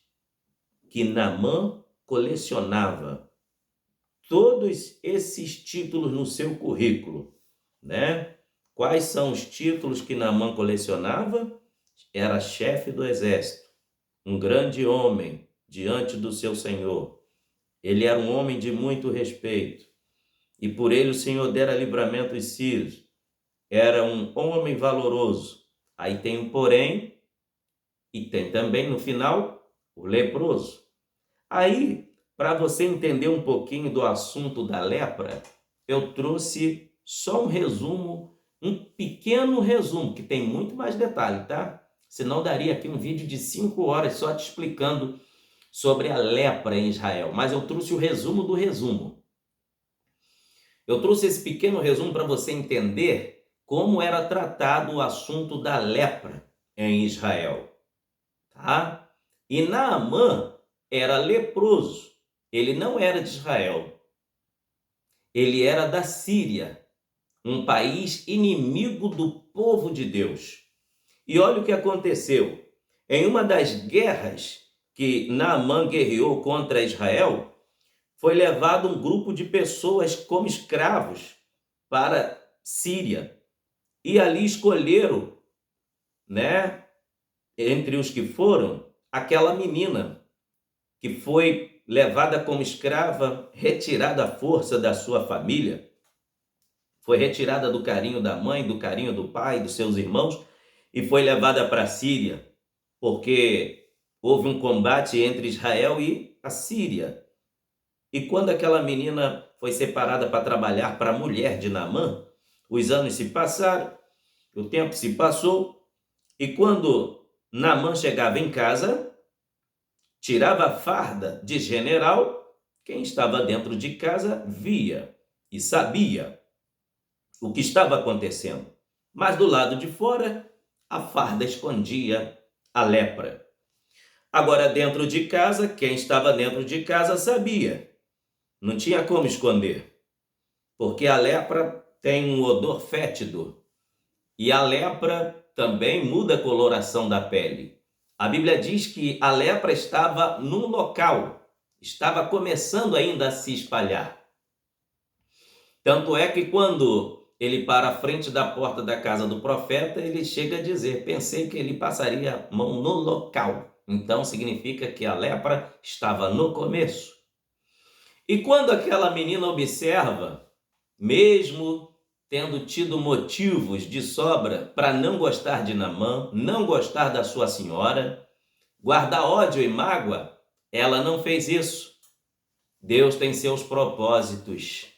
que Naamã colecionava todos esses títulos no seu currículo, né? Quais são os títulos que Naamã colecionava? Era chefe do exército, um grande homem diante do seu senhor. Ele era um homem de muito respeito, e por ele o Senhor dera livramento aos sírios. Era um homem valoroso. Aí tem um porém, e tem também no final o leproso. Aí, para você entender um pouquinho do assunto da lepra, eu trouxe só um resumo, um pequeno resumo, que tem muito mais detalhe, tá? Senão daria aqui um vídeo de 5 horas só te explicando sobre a lepra em Israel. Mas eu trouxe o resumo do resumo. Eu trouxe esse pequeno resumo para você entender como era tratado o assunto da lepra em Israel, tá? E Naamã era leproso. Ele não era de Israel. Ele era da Síria, um país inimigo do povo de Deus. E olha o que aconteceu. Em uma das guerras que Naamã guerreou contra Israel, foi levado um grupo de pessoas como escravos para Síria. E ali escolheram, né, entre os que foram, aquela menina que foi levada como escrava, retirada à força da sua família, foi retirada do carinho da mãe, do carinho do pai, dos seus irmãos, e foi levada para a Síria, porque houve um combate entre Israel e a Síria. E quando aquela menina foi separada para trabalhar para a mulher de Naamã, os anos se passaram, o tempo se passou, e quando Naamã chegava em casa, tirava a farda de general, quem estava dentro de casa via e sabia o que estava acontecendo. Mas do lado de fora, a farda escondia a lepra. Agora, dentro de casa, quem estava dentro de casa sabia. Não tinha como esconder, porque a lepra tem um odor fétido e a lepra também muda a coloração da pele. A Bíblia diz que a lepra estava num local, estava começando ainda a se espalhar. Tanto é que quando ele para à frente da porta da casa do profeta, ele chega a dizer: pensei que ele passaria a mão no local. Então significa que a lepra estava no começo. E quando aquela menina observa, mesmo tendo tido motivos de sobra para não gostar de Naamã, não gostar da sua senhora, guardar ódio e mágoa, ela não fez isso. Deus tem seus propósitos.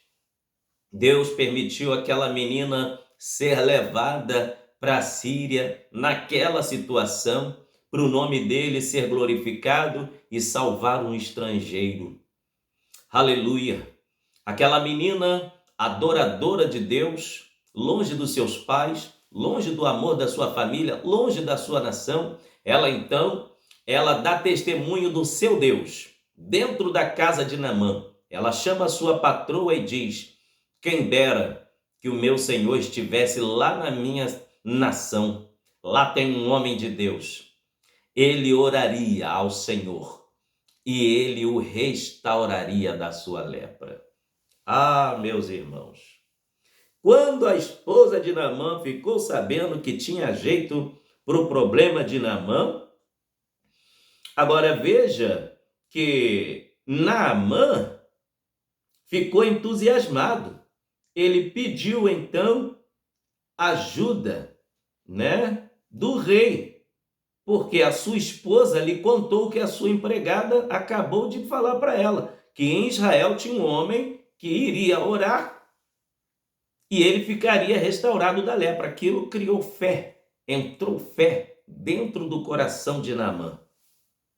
Deus permitiu aquela menina ser levada para a Síria naquela situação, para o nome dele ser glorificado e salvar um estrangeiro. Aleluia! Aquela menina adoradora de Deus, longe dos seus pais, longe do amor da sua família, longe da sua nação, ela dá testemunho do seu Deus dentro da casa de Naamã. Ela chama a sua patroa e diz: quem dera que o meu Senhor estivesse lá na minha nação. Lá tem um homem de Deus. Ele oraria ao Senhor e ele o restauraria da sua lepra. Ah, meus irmãos, quando a esposa de Naamã ficou sabendo que tinha jeito para o problema de Naamã, agora veja que Naamã ficou entusiasmado. Ele pediu então ajuda, do rei, porque a sua esposa lhe contou que a sua empregada acabou de falar para ela, que em Israel tinha um homem que iria orar e ele ficaria restaurado da lepra. Aquilo criou fé, entrou fé dentro do coração de Naamã.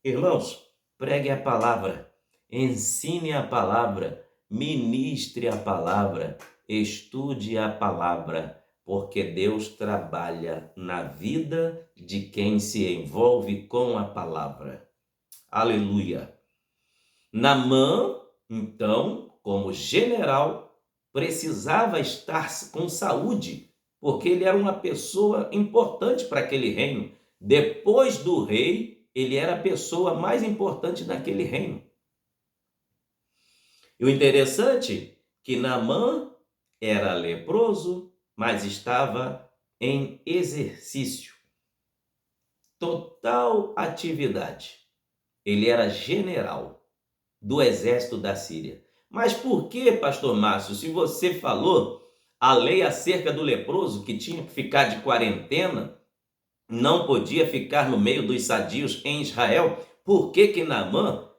Irmãos, pregue a palavra, ensine a palavra, ministre a palavra, estude a palavra, porque Deus trabalha na vida de quem se envolve com a palavra. Aleluia! Naamã, então, como general, precisava estar com saúde, porque ele era uma pessoa importante para aquele reino. Depois do rei, ele era a pessoa mais importante naquele reino. E o interessante é que Naamã era leproso, mas estava em exercício, total atividade. Ele era general do exército da Síria. Mas por que, pastor Márcio, se você falou a lei acerca do leproso, que tinha que ficar de quarentena, não podia ficar no meio dos sadios em Israel, por que Naamã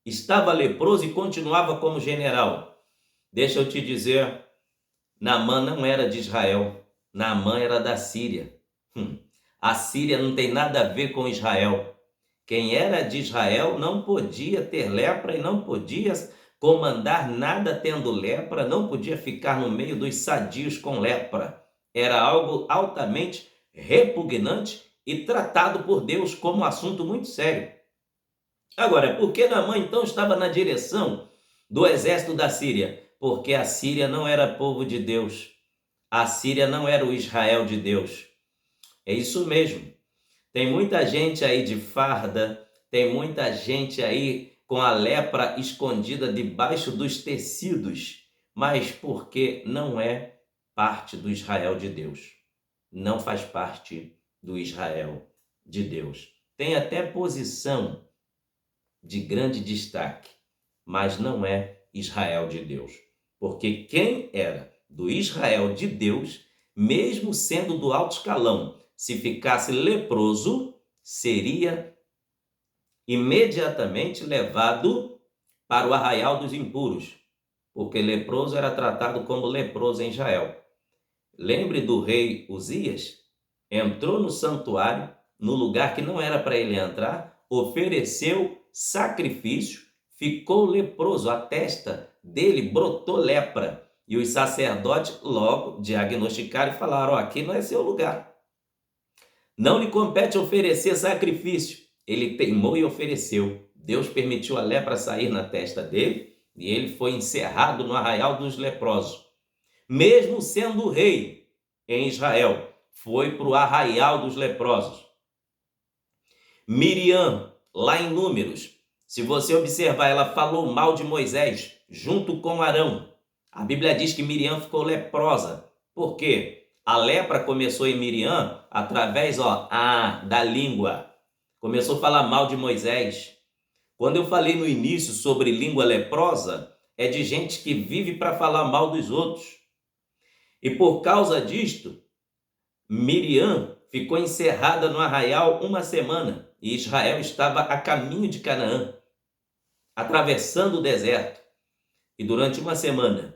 estava leproso e continuava como general? Deixa eu te dizer, Naamã não era de Israel, Naamã era da Síria. A Síria não tem nada a ver com Israel. Quem era de Israel não podia ter lepra e não podia comandar nada tendo lepra, não podia ficar no meio dos sadios com lepra. Era algo altamente repugnante e tratado por Deus como um assunto muito sério. Agora, por que Naamã então estava na direção do exército da Síria? Porque a Síria não era povo de Deus. A Síria não era o Israel de Deus. É isso mesmo. Tem muita gente aí de farda, tem muita gente aí com a lepra escondida debaixo dos tecidos, mas porque não é parte do Israel de Deus. Não faz parte do Israel de Deus. Tem até posição de grande destaque, mas não é Israel de Deus. Porque quem era do Israel de Deus, mesmo sendo do alto escalão, se ficasse leproso, seria imediatamente levado para o arraial dos impuros, porque leproso era tratado como leproso em Israel. Lembre do rei Uzias? Entrou no santuário, no lugar que não era para ele entrar, ofereceu sacrifício, ficou leproso, a testa dele brotou lepra. E os sacerdotes logo diagnosticaram e falaram: ó, aqui não é seu lugar. Não lhe compete oferecer sacrifício. Ele teimou e ofereceu. Deus permitiu a lepra sair na testa dele e ele foi encerrado no arraial dos leprosos. Mesmo sendo rei em Israel, foi para o arraial dos leprosos. Miriam, lá em Números, se você observar, ela falou mal de Moisés junto com Arão. A Bíblia diz que Miriam ficou leprosa. Por quê? A lepra começou em Miriam através da língua. Começou a falar mal de Moisés. Quando eu falei no início sobre língua leprosa, é de gente que vive para falar mal dos outros. E por causa disto, Miriam ficou encerrada no arraial uma semana e Israel estava a caminho de Canaã, atravessando o deserto. E durante uma semana,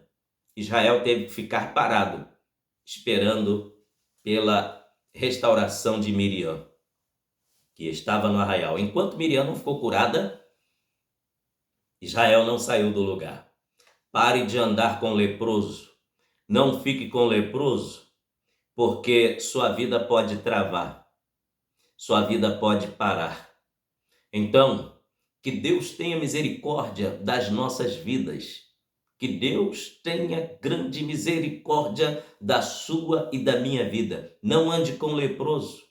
Israel teve que ficar parado, esperando pela restauração de Miriam, que estava no arraial. Enquanto Miriam não ficou curada, Israel não saiu do lugar. Pare de andar com leproso. Não fique com leproso, porque sua vida pode travar. Sua vida pode parar. Então, que Deus tenha misericórdia das nossas vidas. Que Deus tenha grande misericórdia da sua e da minha vida. Não ande com leproso.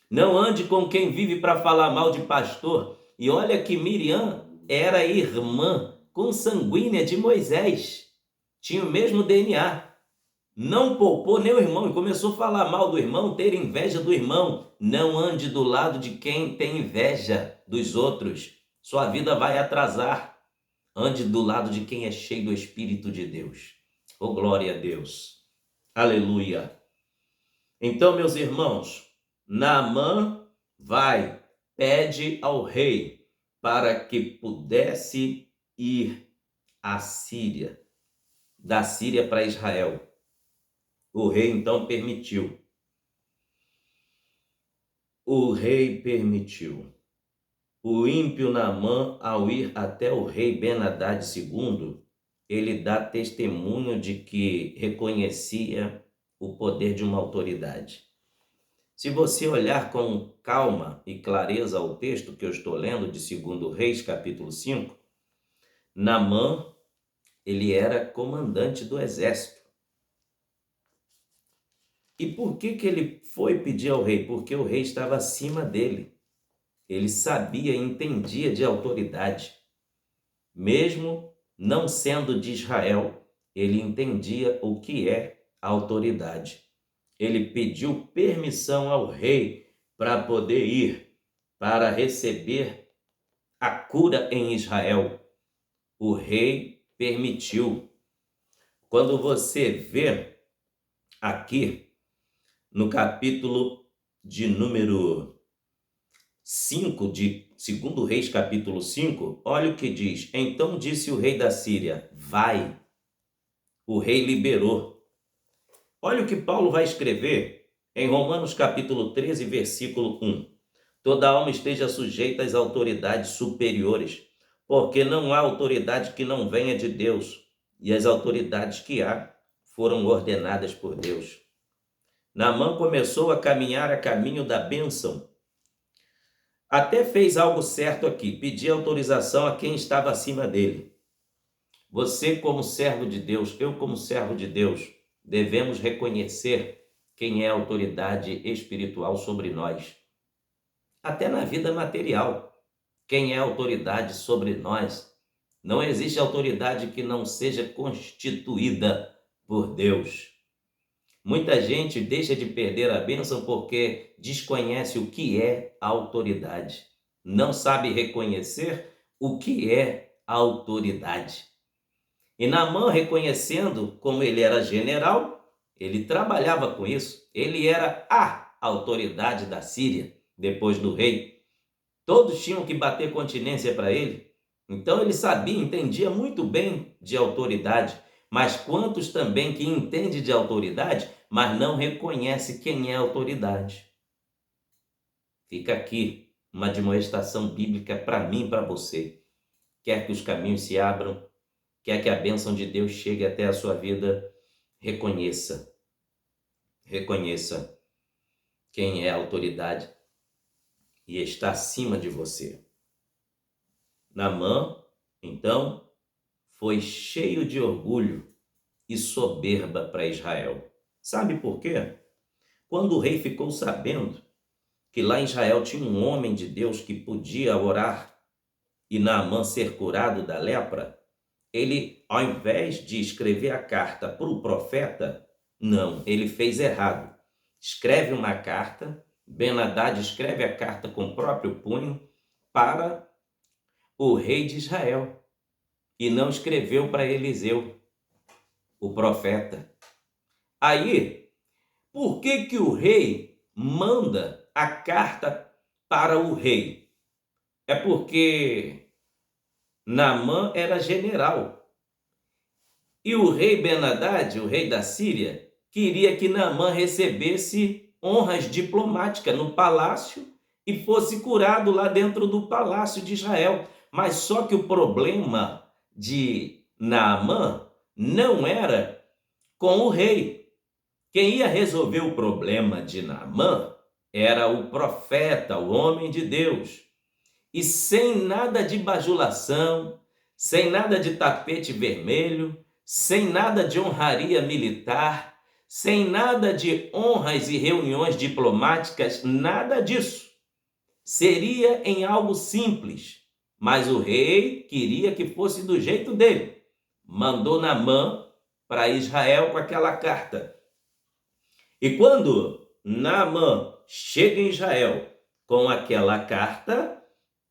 Não ande com quem vive para falar mal de pastor. E olha que Miriam era irmã consanguínea de Moisés. Tinha o mesmo DNA. Não poupou nem o irmão e começou a falar mal do irmão, ter inveja do irmão. Não ande do lado de quem tem inveja dos outros. Sua vida vai atrasar. Ande do lado de quem é cheio do Espírito de Deus. Oh, glória a Deus. Aleluia. Então, meus irmãos, Naamã pede ao rei para que pudesse ir à Síria, da Síria para Israel. O rei então permitiu. O rei permitiu. O ímpio Naamã, ao ir até o rei Ben-Hadad II, ele dá testemunho de que reconhecia o poder de uma autoridade. Se você olhar com calma e clareza o texto que eu estou lendo de 2 Reis, capítulo 5, Naamã, ele era comandante do exército. E por que ele foi pedir ao rei? Porque o rei estava acima dele. Ele sabia e entendia de autoridade. Mesmo não sendo de Israel, ele entendia o que é autoridade. Ele pediu permissão ao rei para poder ir, para receber a cura em Israel. O rei permitiu. Quando você vê aqui no capítulo de número 5 de 2 Reis, capítulo 5, olha o que diz. Então disse o rei da Síria, vai. O rei liberou. Olha o que Paulo vai escrever em Romanos, capítulo 13, versículo 1. Toda alma esteja sujeita às autoridades superiores, porque não há autoridade que não venha de Deus, e as autoridades que há foram ordenadas por Deus. Naamã começou a caminhar a caminho da bênção. Até fez algo certo aqui, pedir autorização a quem estava acima dele. Você como servo de Deus, eu como servo de Deus, devemos reconhecer quem é a autoridade espiritual sobre nós. Até na vida material, quem é a autoridade sobre nós. Não existe autoridade que não seja constituída por Deus. Muita gente deixa de perder a bênção porque desconhece o que é a autoridade. Não sabe reconhecer o que é a autoridade. E Naamã, reconhecendo como ele era general, ele trabalhava com isso. Ele era a autoridade da Síria, depois do rei. Todos tinham que bater continência para ele. Então ele sabia, entendia muito bem de autoridade. Mas quantos também que entendem de autoridade, mas não reconhece quem é a autoridade? Fica aqui uma admoestação bíblica para mim e para você. Quer que os caminhos se abram, quer que a bênção de Deus chegue até a sua vida, reconheça quem é a autoridade e está acima de você. Naamã, então, foi cheio de orgulho e soberba para Israel. Sabe por quê? Quando o rei ficou sabendo que lá em Israel tinha um homem de Deus que podia orar e Naamã ser curado da lepra, ele, ao invés de escrever a carta para o profeta, não, ele fez errado. Escreve uma carta, Ben-Hadad escreve a carta com o próprio punho para o rei de Israel e não escreveu para Eliseu, o profeta. Aí, por que o rei manda a carta para o rei? É porque Naamã era general. E o rei Ben-Hadad, o rei da Síria, queria que Naamã recebesse honras diplomáticas no palácio e fosse curado lá dentro do palácio de Israel. Mas só que o problema de Naamã não era com o rei. Quem ia resolver o problema de Naamã era o profeta, o homem de Deus. E sem nada de bajulação, sem nada de tapete vermelho, sem nada de honraria militar, sem nada de honras e reuniões diplomáticas, nada disso. Seria em algo simples, mas o rei queria que fosse do jeito dele. Mandou Naamã para Israel com aquela carta. E quando Naamã chega em Israel com aquela carta,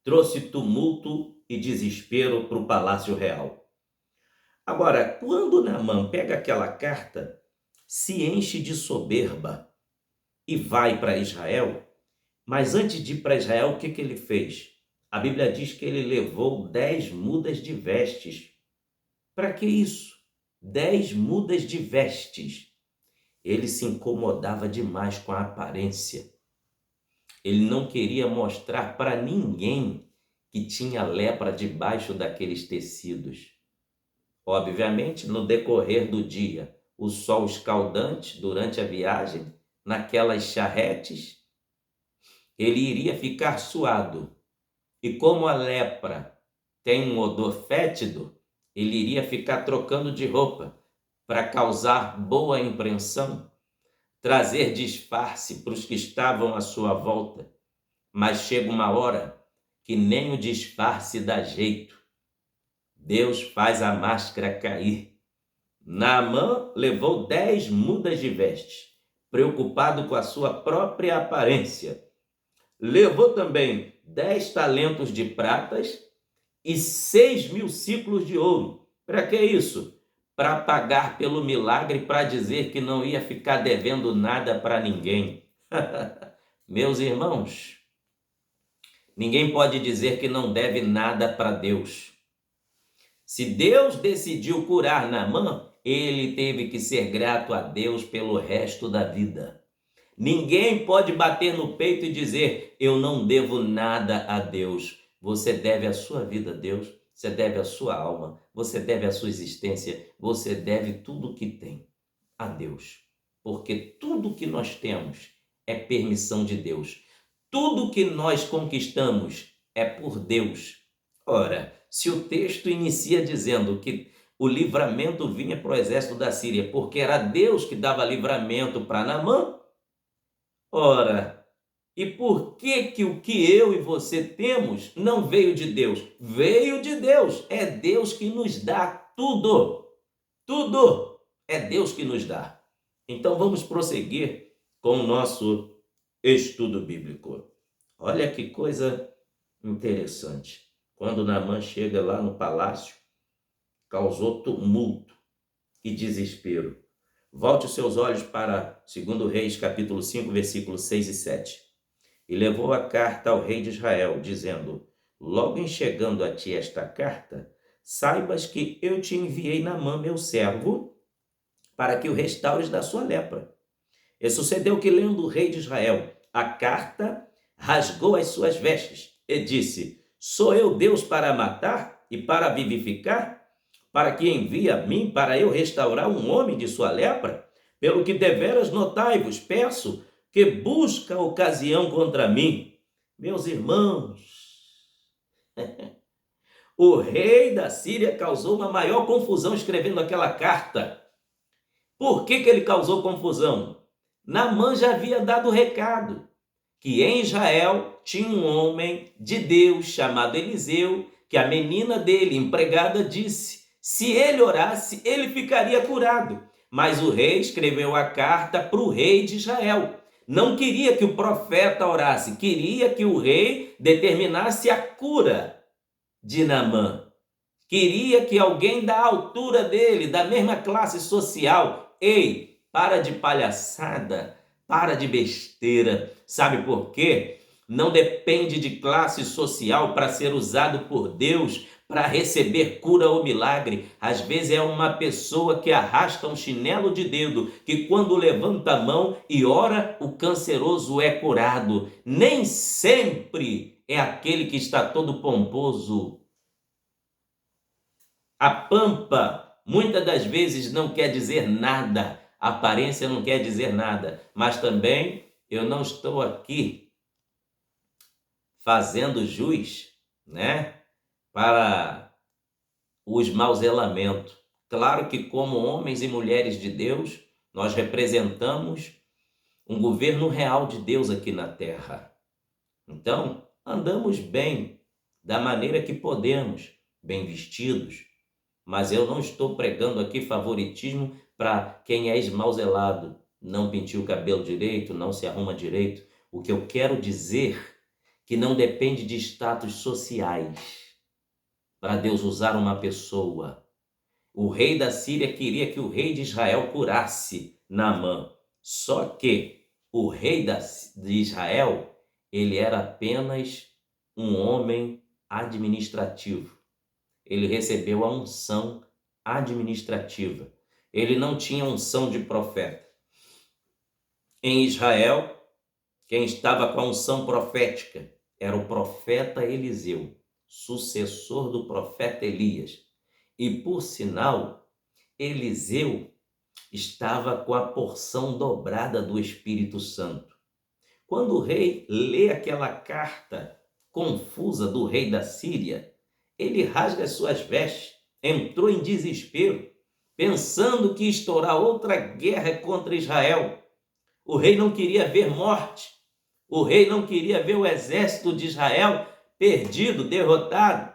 trouxe tumulto e desespero para o palácio real. Agora, quando Naamã pega aquela carta, se enche de soberba e vai para Israel, mas antes de ir para Israel, o que ele fez? A Bíblia diz que ele levou 10 mudas de vestes. Para que isso? 10 mudas de vestes. Ele se incomodava demais com a aparência. Ele não queria mostrar para ninguém que tinha lepra debaixo daqueles tecidos. Obviamente, no decorrer do dia, o sol escaldante durante a viagem, naquelas charretes, ele iria ficar suado. E como a lepra tem um odor fétido, ele iria ficar trocando de roupa para causar boa impressão, trazer disfarce para os que estavam à sua volta. Mas chega uma hora que nem o disfarce dá jeito. Deus faz a máscara cair. Naamã levou 10 mudas de vestes, preocupado com a sua própria aparência. Levou também 10 talentos de pratas e 6.000 ciclos de ouro. Para que isso? Para pagar pelo milagre, para dizer que não ia ficar devendo nada para ninguém. Meus irmãos, ninguém pode dizer que não deve nada para Deus. Se Deus decidiu curar Naamã, ele teve que ser grato a Deus pelo resto da vida. Ninguém pode bater no peito e dizer, eu não devo nada a Deus. Você deve a sua vida a Deus, você deve a sua alma, você deve a sua existência, você deve tudo o que tem a Deus. Porque tudo que nós temos é permissão de Deus. Tudo que nós conquistamos é por Deus. Ora, se o texto inicia dizendo que o livramento vinha para o exército da Síria porque era Deus que dava livramento para Naamã, ora, e por que o que eu e você temos não veio de Deus? Veio de Deus. É Deus que nos dá tudo. Tudo é Deus que nos dá. Então vamos prosseguir com o nosso estudo bíblico. Olha que coisa interessante. Quando Naamã chega lá no palácio, causou tumulto e desespero. Volte os seus olhos para 2 Reis, capítulo 5, versículos 6 e 7. E levou a carta ao rei de Israel, dizendo, logo em chegando a ti esta carta, saibas que eu te enviei Naamã, meu servo, para que o restaures da sua lepra. E sucedeu que, lendo o rei de Israel a carta, rasgou as suas vestes e disse: Sou eu Deus para matar e para vivificar? Para que envie a mim para eu restaurar um homem de sua lepra? Pelo que deveras notai-vos, peço que busca ocasião contra mim. Meus irmãos, o rei da Síria causou uma maior confusão escrevendo aquela carta. Por que ele causou confusão? Naamã já havia dado o recado que em Israel tinha um homem de Deus chamado Eliseu, que a menina dele, empregada, disse: se ele orasse, ele ficaria curado. Mas o rei escreveu a carta para o rei de Israel. Não queria que o profeta orasse, queria que o rei determinasse a cura de Naamã. Queria que alguém da altura dele, da mesma classe social, ei, para de palhaçada, para de besteira. Sabe por quê? Não depende de classe social para ser usado por Deus para receber cura ou milagre. Às vezes é uma pessoa que arrasta um chinelo de dedo, que quando levanta a mão e ora, o canceroso é curado. Nem sempre é aquele que está todo pomposo. A pampa, muitas das vezes, não quer dizer nada. A aparência não quer dizer nada. Mas também eu não estou aqui fazendo jus, para o esmauzelamento. Claro que como homens e mulheres de Deus, nós representamos um governo real de Deus aqui na terra. Então, andamos bem, da maneira que podemos, bem vestidos. Mas eu não estou pregando aqui favoritismo para quem é esmauzelado, não pintou o cabelo direito, não se arruma direito. O que eu quero dizer que não depende de status sociais para Deus usar uma pessoa. O rei da Síria queria que o rei de Israel curasse Naamã. Só que o rei de Israel, ele era apenas um homem administrativo. Ele recebeu a unção administrativa. Ele não tinha unção de profeta. Em Israel, quem estava com a unção profética era o profeta Eliseu, sucessor do profeta Elias. E, por sinal, Eliseu estava com a porção dobrada do Espírito Santo. Quando o rei lê aquela carta confusa do rei da Síria, ele rasga as suas vestes, entrou em desespero, pensando que ia estourar outra guerra contra Israel. O rei não queria ver morte. O rei não queria ver o exército de Israel perdido, derrotado.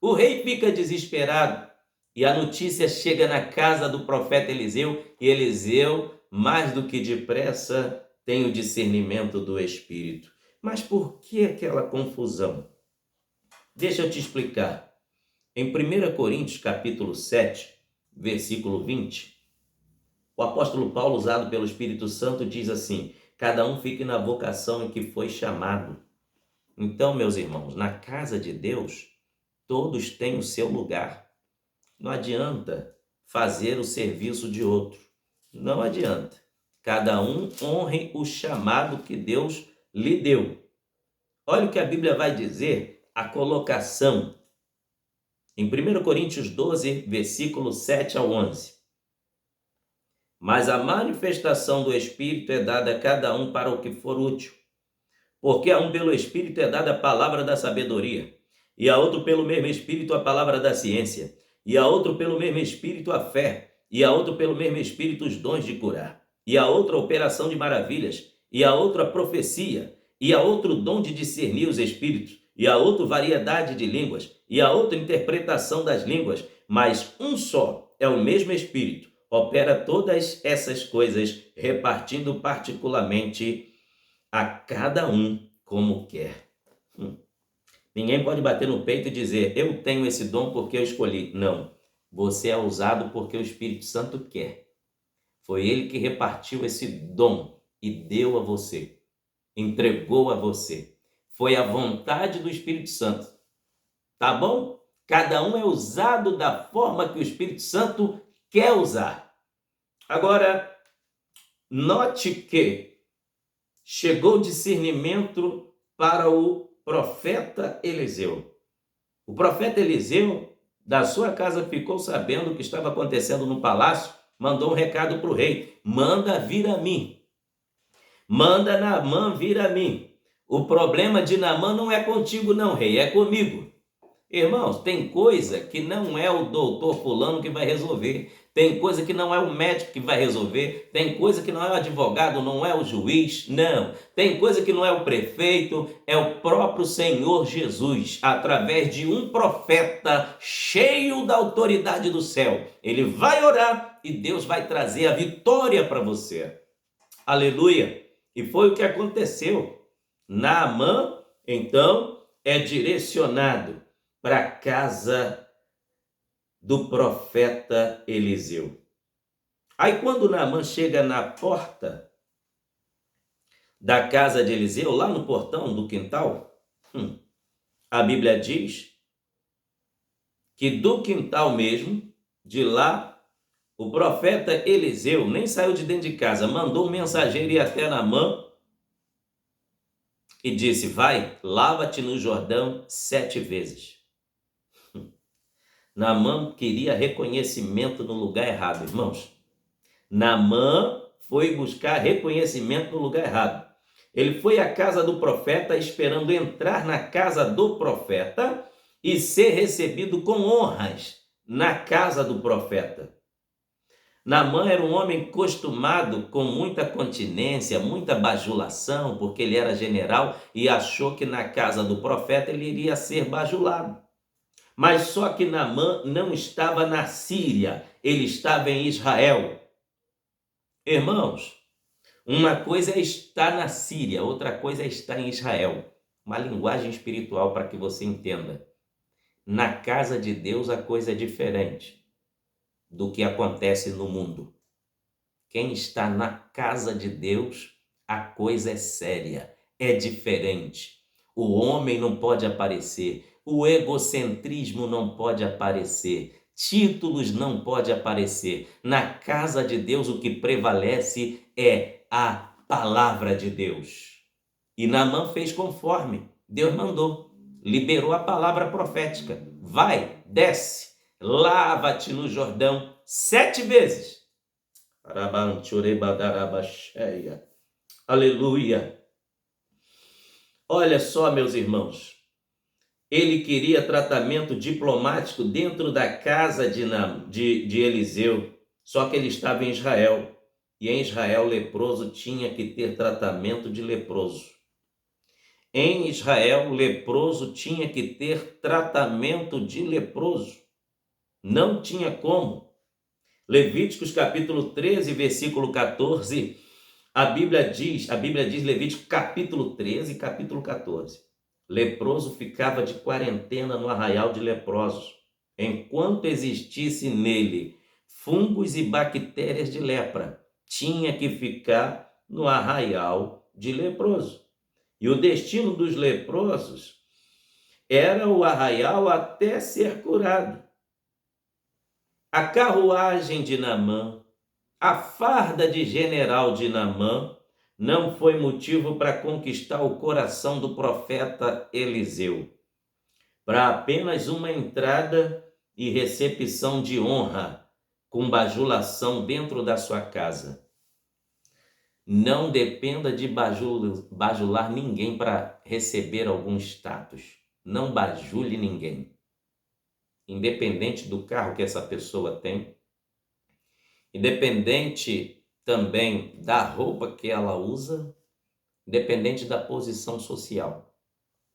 O rei fica desesperado. E a notícia chega na casa do profeta Eliseu, e Eliseu, mais do que depressa, tem o discernimento do Espírito. Mas por que aquela confusão? Deixa eu te explicar. Em 1 Coríntios, capítulo 7, versículo 20, o apóstolo Paulo, usado pelo Espírito Santo, diz assim: cada um fique na vocação em que foi chamado. Então, meus irmãos, na casa de Deus, todos têm o seu lugar. Não adianta fazer o serviço de outro. Não adianta. Cada um honre o chamado que Deus lhe deu. Olha o que a Bíblia vai dizer, a colocação. Em 1 Coríntios 12, versículos 7 ao 11. Mas a manifestação do Espírito é dada a cada um para o que for útil. Porque a um pelo Espírito é dada a palavra da sabedoria, e a outro pelo mesmo Espírito a palavra da ciência, e a outro pelo mesmo Espírito a fé, e a outro pelo mesmo Espírito os dons de curar, e a outro a operação de maravilhas, e a outro a profecia, e a outro o dom de discernir os espíritos, e a outro variedade de línguas, e a outra interpretação das línguas, mas um só é o mesmo Espírito, opera todas essas coisas, repartindo particularmente a cada um como quer. Ninguém pode bater no peito e dizer, eu tenho esse dom porque eu escolhi. Não, você é usado porque o Espírito Santo quer. Foi ele que repartiu esse dom e deu a você, entregou a você. Foi a vontade do Espírito Santo. Tá bom? Cada um é usado da forma que o Espírito Santo quer usar. Agora, note que chegou o discernimento para o profeta Eliseu. O profeta Eliseu, da sua casa, ficou sabendo o que estava acontecendo no palácio, mandou um recado para o rei: manda vir a mim. Manda Naamã vir a mim. O problema de Naamã não é contigo não, rei, é comigo. Irmãos, tem coisa que não é o doutor fulano que vai resolver. Tem coisa que não é o médico que vai resolver. Tem coisa que não é o advogado, não é o juiz. Não. Tem coisa que não é o prefeito, é o próprio Senhor Jesus, através de um profeta cheio da autoridade do céu. Ele vai orar e Deus vai trazer a vitória para você. Aleluia! E foi o que aconteceu. Naamã, então, é direcionado para a casa do profeta Eliseu. Aí quando Naamã chega na porta da casa de Eliseu, lá no portão do quintal, a Bíblia diz que do quintal mesmo, de lá, o profeta Eliseu nem saiu de dentro de casa, mandou um mensageiro ir até Naamã e disse: vai, lava-te no Jordão 7 vezes. Naamã queria reconhecimento no lugar errado, irmãos. Naamã foi buscar reconhecimento no lugar errado. Ele foi à casa do profeta esperando entrar na casa do profeta e ser recebido com honras na casa do profeta. Naamã era um homem acostumado com muita continência, muita bajulação, porque ele era general e achou que na casa do profeta ele iria ser bajulado. Mas só que Naamã não estava na Síria, ele estava em Israel. Irmãos, uma coisa é estar na Síria, outra coisa é estar em Israel. Uma linguagem espiritual para que você entenda. Na casa de Deus a coisa é diferente do que acontece no mundo. Quem está na casa de Deus, a coisa é séria, é diferente. O homem não pode aparecer, o egocentrismo não pode aparecer, títulos não pode aparecer. Na casa de Deus o que prevalece é a palavra de Deus. E Naamã fez conforme Deus mandou, liberou a palavra profética. Vai, desce, lava-te no Jordão 7 vezes. Aleluia. Olha só, meus irmãos, ele queria tratamento diplomático dentro da casa de Eliseu, só que ele estava em Israel, e em Israel leproso tinha que ter tratamento de leproso. Em Israel, leproso tinha que ter tratamento de leproso. Não tinha como. Levíticos capítulo 13, versículo 14, a Bíblia diz Levítico capítulo 13, capítulo 14. Leproso ficava de quarentena no arraial de leprosos, enquanto existisse nele fungos e bactérias de lepra. Tinha que ficar no arraial de leproso. E o destino dos leprosos era o arraial até ser curado. A carruagem de Naamã, a farda de general de Naamã, não foi motivo para conquistar o coração do profeta Eliseu. Para apenas uma entrada e recepção de honra, com bajulação dentro da sua casa. Não dependa de bajular ninguém para receber algum status. Não bajule ninguém. Independente do carro que essa pessoa tem, independente também da roupa que ela usa, independente da posição social.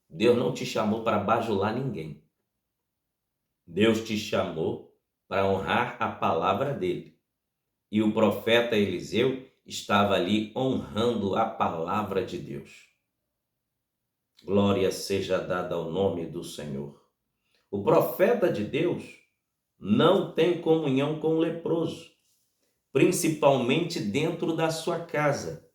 Deus não te chamou para bajular ninguém. Deus te chamou para honrar a palavra dele. E o profeta Eliseu estava ali honrando a palavra de Deus. Glória seja dada ao nome do Senhor. O profeta de Deus não tem comunhão com o leproso, principalmente dentro da sua casa,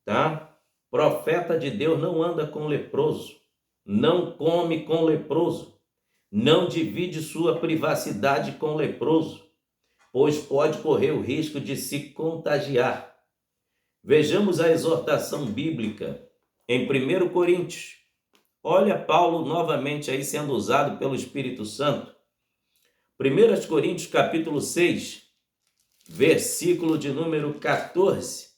tá? Profeta de Deus não anda com leproso, não come com leproso, não divide sua privacidade com leproso, pois pode correr o risco de se contagiar. Vejamos a exortação bíblica em 1 Coríntios. Olha Paulo novamente aí sendo usado pelo Espírito Santo. 1 Coríntios capítulo 6, versículo de número 14,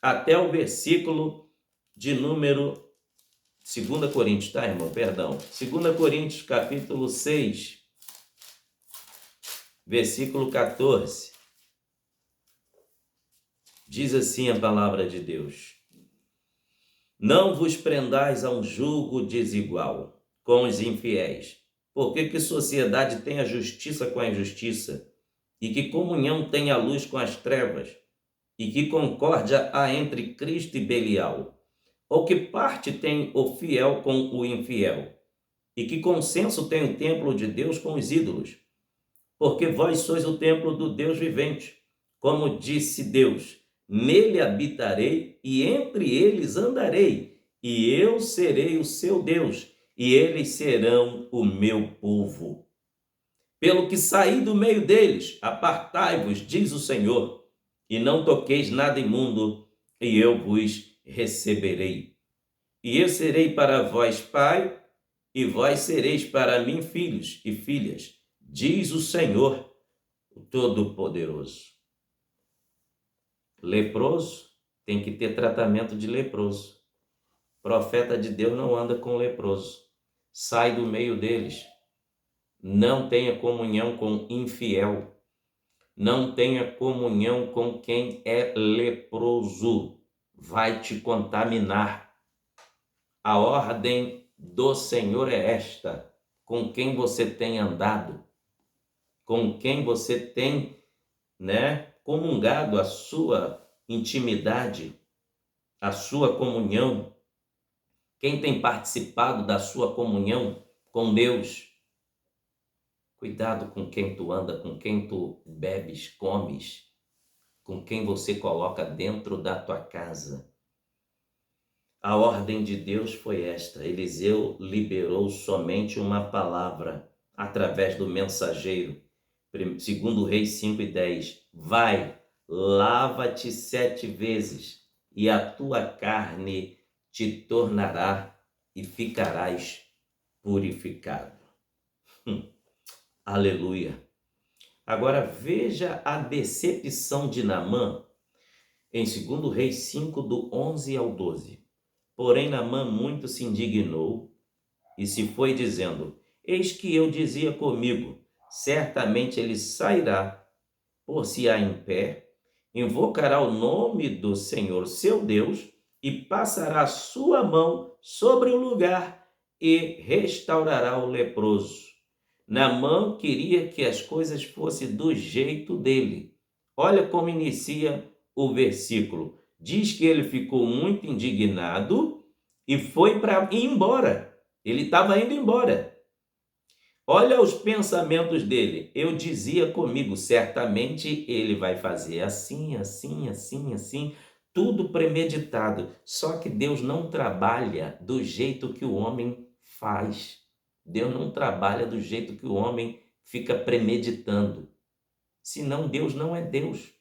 até o versículo de número 2 Coríntios, tá, irmão? Perdão. 2 Coríntios capítulo 6, versículo 14. Diz assim a palavra de Deus: não vos prendais a um jugo desigual com os infiéis, porque que sociedade tem a justiça com a injustiça? E que comunhão tem a luz com as trevas? E que concórdia há entre Cristo e Belial? Ou que parte tem o fiel com o infiel? E que consenso tem o templo de Deus com os ídolos? Porque vós sois o templo do Deus vivente. Como disse Deus, nele habitarei e entre eles andarei, e eu serei o seu Deus, e eles serão o meu povo. Pelo que saí do meio deles, apartai-vos, diz o Senhor, e não toqueis nada imundo, e eu vos receberei. E eu serei para vós pai, e vós sereis para mim filhos e filhas, diz o Senhor, o Todo-Poderoso. Leproso tem que ter tratamento de leproso. Profeta de Deus não anda com leproso. Sai do meio deles. Não tenha comunhão com infiel. Não tenha comunhão com quem é leproso. Vai te contaminar. A ordem do Senhor é esta: com quem você tem andado, com quem você tem, comungado a sua intimidade, a sua comunhão, quem tem participado da sua comunhão com Deus. Cuidado com quem tu anda, com quem tu bebes, comes, com quem você coloca dentro da tua casa. A ordem de Deus foi esta: Eliseu liberou somente uma palavra através do mensageiro. Segundo Reis 5:10, vai, lava-te 7 vezes e a tua carne te tornará e ficarás purificado. Aleluia. Agora veja a decepção de Naamã em 2 Reis 5, do 11 ao 12. Porém Naamã muito se indignou e se foi dizendo: eis que eu dizia comigo, certamente ele sairá, por-se-á em pé, invocará o nome do Senhor seu Deus e passará sua mão sobre o lugar e restaurará o leproso. Naamã queria que as coisas fossem do jeito dele. Olha como inicia o versículo. Diz que ele ficou muito indignado e foi para ir embora. Ele estava indo embora. Olha os pensamentos dele. Eu dizia comigo, certamente ele vai fazer assim, assim, assim, assim, tudo premeditado. Só que Deus não trabalha do jeito que o homem faz. Deus não trabalha do jeito que o homem fica premeditando. Senão Deus não é Deus.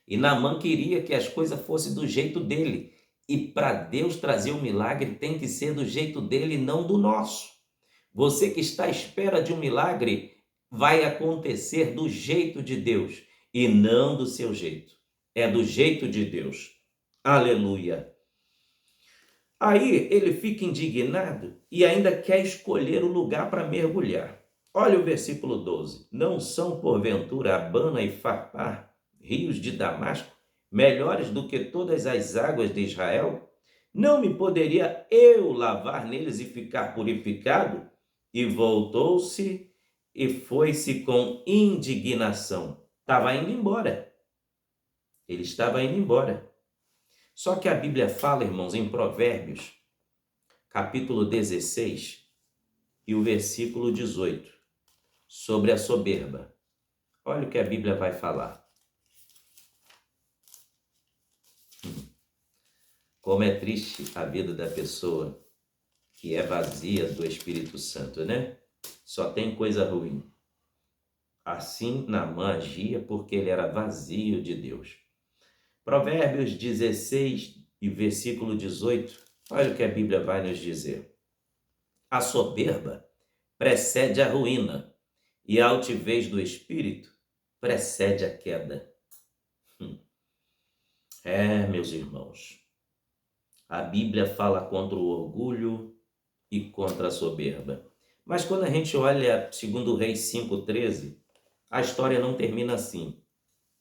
E Naamã queria que as coisas fossem do jeito dele. E para Deus trazer o milagre tem que ser do jeito dele e não do nosso. Você que está à espera de um milagre, vai acontecer do jeito de Deus e não do seu jeito. É do jeito de Deus. Aleluia. Aí ele fica indignado e ainda quer escolher o lugar para mergulhar. Olha o versículo 12. Não são porventura Abana e Farpar, rios de Damasco, melhores do que todas as águas de Israel? Não me poderia eu lavar neles e ficar purificado? E voltou-se e foi-se com indignação. Estava indo embora. Ele estava indo embora. Só que a Bíblia fala, irmãos, em Provérbios, capítulo 16 e o versículo 18, sobre a soberba. Olha o que a Bíblia vai falar. Como é triste a vida da pessoa que é vazia do Espírito Santo, né? Só tem coisa ruim. Assim Naamã agia porque ele era vazio de Deus. Provérbios 16 e versículo 18, olha o que a Bíblia vai nos dizer. A soberba precede a ruína, e a altivez do espírito precede a queda. Meus irmãos, a Bíblia fala contra o orgulho e contra a soberba. Mas quando a gente olha 2 Reis 5,13, a história não termina assim.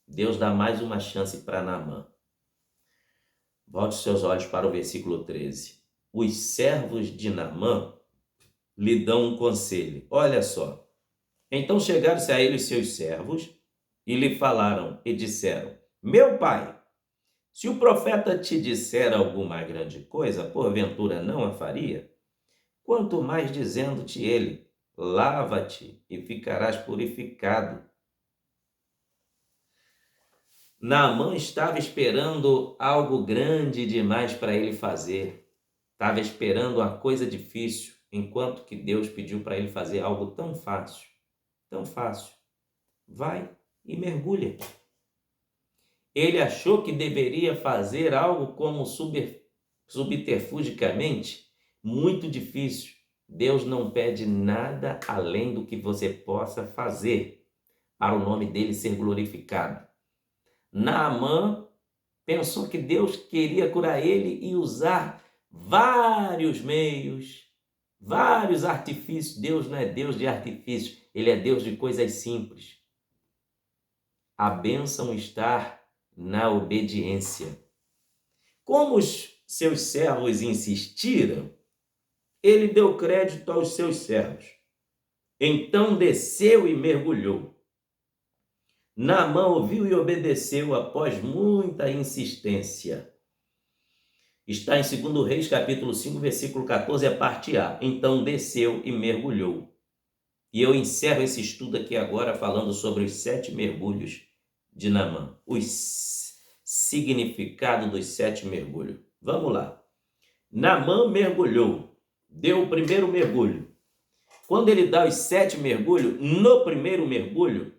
Deus dá mais uma chance para Naamã. Volte seus olhos para o versículo 13. Os servos de Naamã lhe dão um conselho. Olha só. Então chegaram-se a ele os seus servos e lhe falaram e disseram: Meu pai, se o profeta te disser alguma grande coisa, porventura não a faria? Quanto mais dizendo-te ele: lava-te e ficarás purificado. Naamã estava esperando algo grande demais para ele fazer. Estava esperando uma coisa difícil, enquanto que Deus pediu para ele fazer algo tão fácil. Tão fácil. Vai e mergulha. Ele achou que deveria fazer algo como subterfugicamente, muito difícil. Deus não pede nada além do que você possa fazer para o nome dele ser glorificado. Naamã pensou que Deus queria curar ele e usar vários meios, vários artifícios. Deus não é Deus de artifícios, ele é Deus de coisas simples. A bênção está na obediência. Como os seus servos insistiram, ele deu crédito aos seus servos. Então desceu e mergulhou. Naamã ouviu e obedeceu após muita insistência. Está em 2 Reis, capítulo 5, versículo 14, a parte A. Então desceu e mergulhou. E eu encerro esse estudo aqui agora falando sobre os 7 mergulhos de Naamã. O significado dos 7 mergulhos. Vamos lá. Naamã mergulhou. Deu o primeiro mergulho. Quando ele dá os 7 mergulhos, no primeiro mergulho,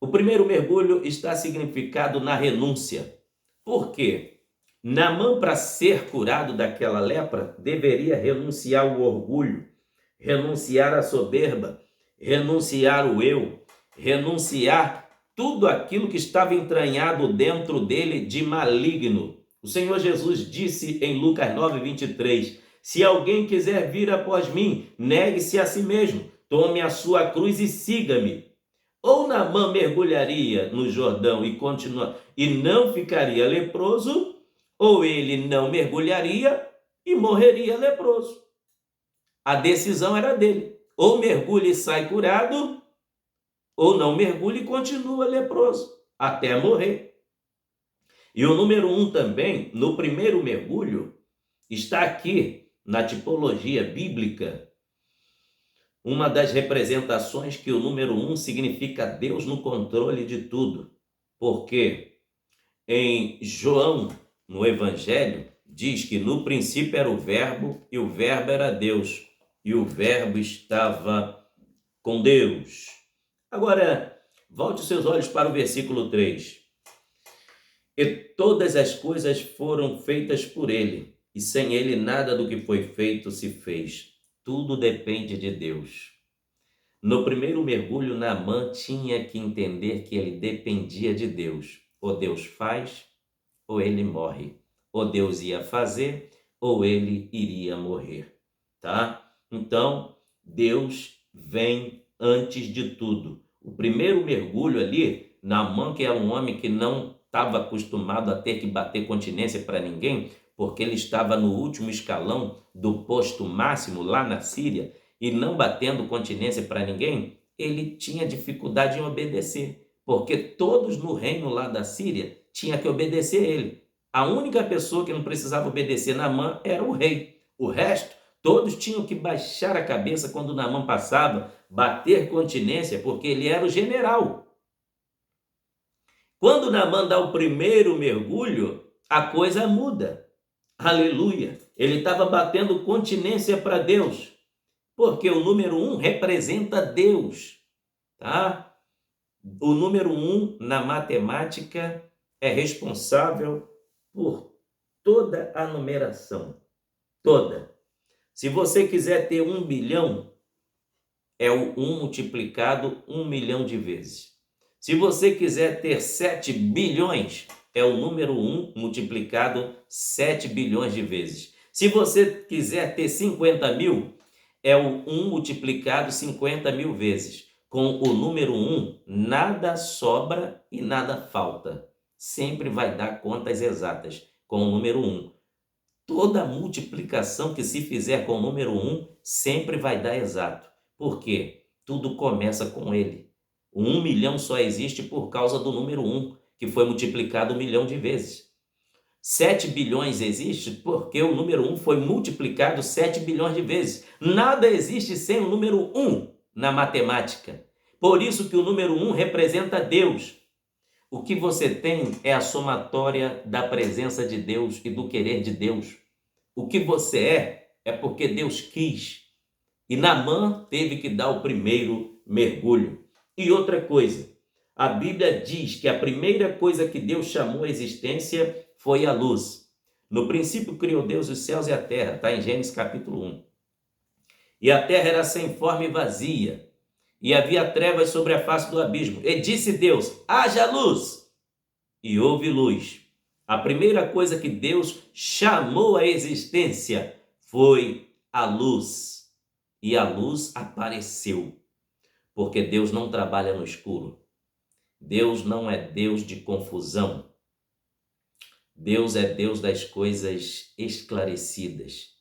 o primeiro mergulho está significado na renúncia. Por quê? Naamã, para ser curado daquela lepra, deveria renunciar ao orgulho, renunciar à soberba, renunciar ao eu, renunciar tudo aquilo que estava entranhado dentro dele de maligno. O Senhor Jesus disse em Lucas 9:23, se alguém quiser vir após mim, negue-se a si mesmo, tome a sua cruz e siga-me. Ou Naamã mergulharia no Jordão e não ficaria leproso, ou ele não mergulharia e morreria leproso. A decisão era dele. Ou mergulha e sai curado, ou não mergulha e continua leproso, até morrer. E o número 1 também, no primeiro mergulho, está aqui na tipologia bíblica, uma das representações que o número 1 significa Deus no controle de tudo. Porque em João, no Evangelho, diz que no princípio era o Verbo e o Verbo era Deus. E o Verbo estava com Deus. Agora, volte os seus olhos para o versículo 3. E todas as coisas foram feitas por ele, e sem ele nada do que foi feito se fez. Tudo depende de Deus. No primeiro mergulho, Naamã tinha que entender que ele dependia de Deus. Ou Deus faz, ou ele morre. Ou Deus ia fazer, ou ele iria morrer. Tá? Então, Deus vem antes de tudo. O primeiro mergulho ali, Naamã, que era um homem que não estava acostumado a ter que bater continência para ninguém, porque ele estava no último escalão do posto máximo lá na Síria, e não batendo continência para ninguém, ele tinha dificuldade em obedecer, porque todos no reino lá da Síria tinham que obedecer a ele. A única pessoa que não precisava obedecer Naamã era o rei. O resto, todos tinham que baixar a cabeça quando Naamã passava, bater continência, porque ele era o general. Quando Naamã dá o primeiro mergulho, a coisa muda. Aleluia! Ele estava batendo continência para Deus, porque o número 1 representa Deus, tá? O número 1 na matemática é responsável por toda a numeração, toda. Se você quiser ter 1 bilhão, é o 1 multiplicado 1 milhão de vezes. Se você quiser ter 7 bilhões, é o número 1 multiplicado 7 bilhões de vezes. Se você quiser ter 50 mil, é o 1 multiplicado 50 mil vezes. Com o número 1, nada sobra e nada falta. Sempre vai dar contas exatas com o número 1. Toda multiplicação que se fizer com o número 1 sempre vai dar exato. Por quê? Tudo começa com ele. O 1 milhão só existe por causa do número 1, que foi multiplicado 1 milhão de vezes. 7 bilhões existe porque o número 1 foi multiplicado 7 bilhões de vezes. Nada existe sem o número 1 na matemática. Por isso que o número 1 representa Deus. O que você tem é a somatória da presença de Deus e do querer de Deus. O que você é porque Deus quis. E Naamã teve que dar o primeiro mergulho. E outra coisa, a Bíblia diz que a primeira coisa que Deus chamou à existência foi a luz. No princípio criou Deus os céus e a terra, está em Gênesis capítulo 1. E a terra era sem forma e vazia, e havia trevas sobre a face do abismo. E disse Deus, haja luz, e houve luz. A primeira coisa que Deus chamou à existência foi a luz. E a luz apareceu, porque Deus não trabalha no escuro. Deus não é Deus de confusão. Deus é Deus das coisas esclarecidas.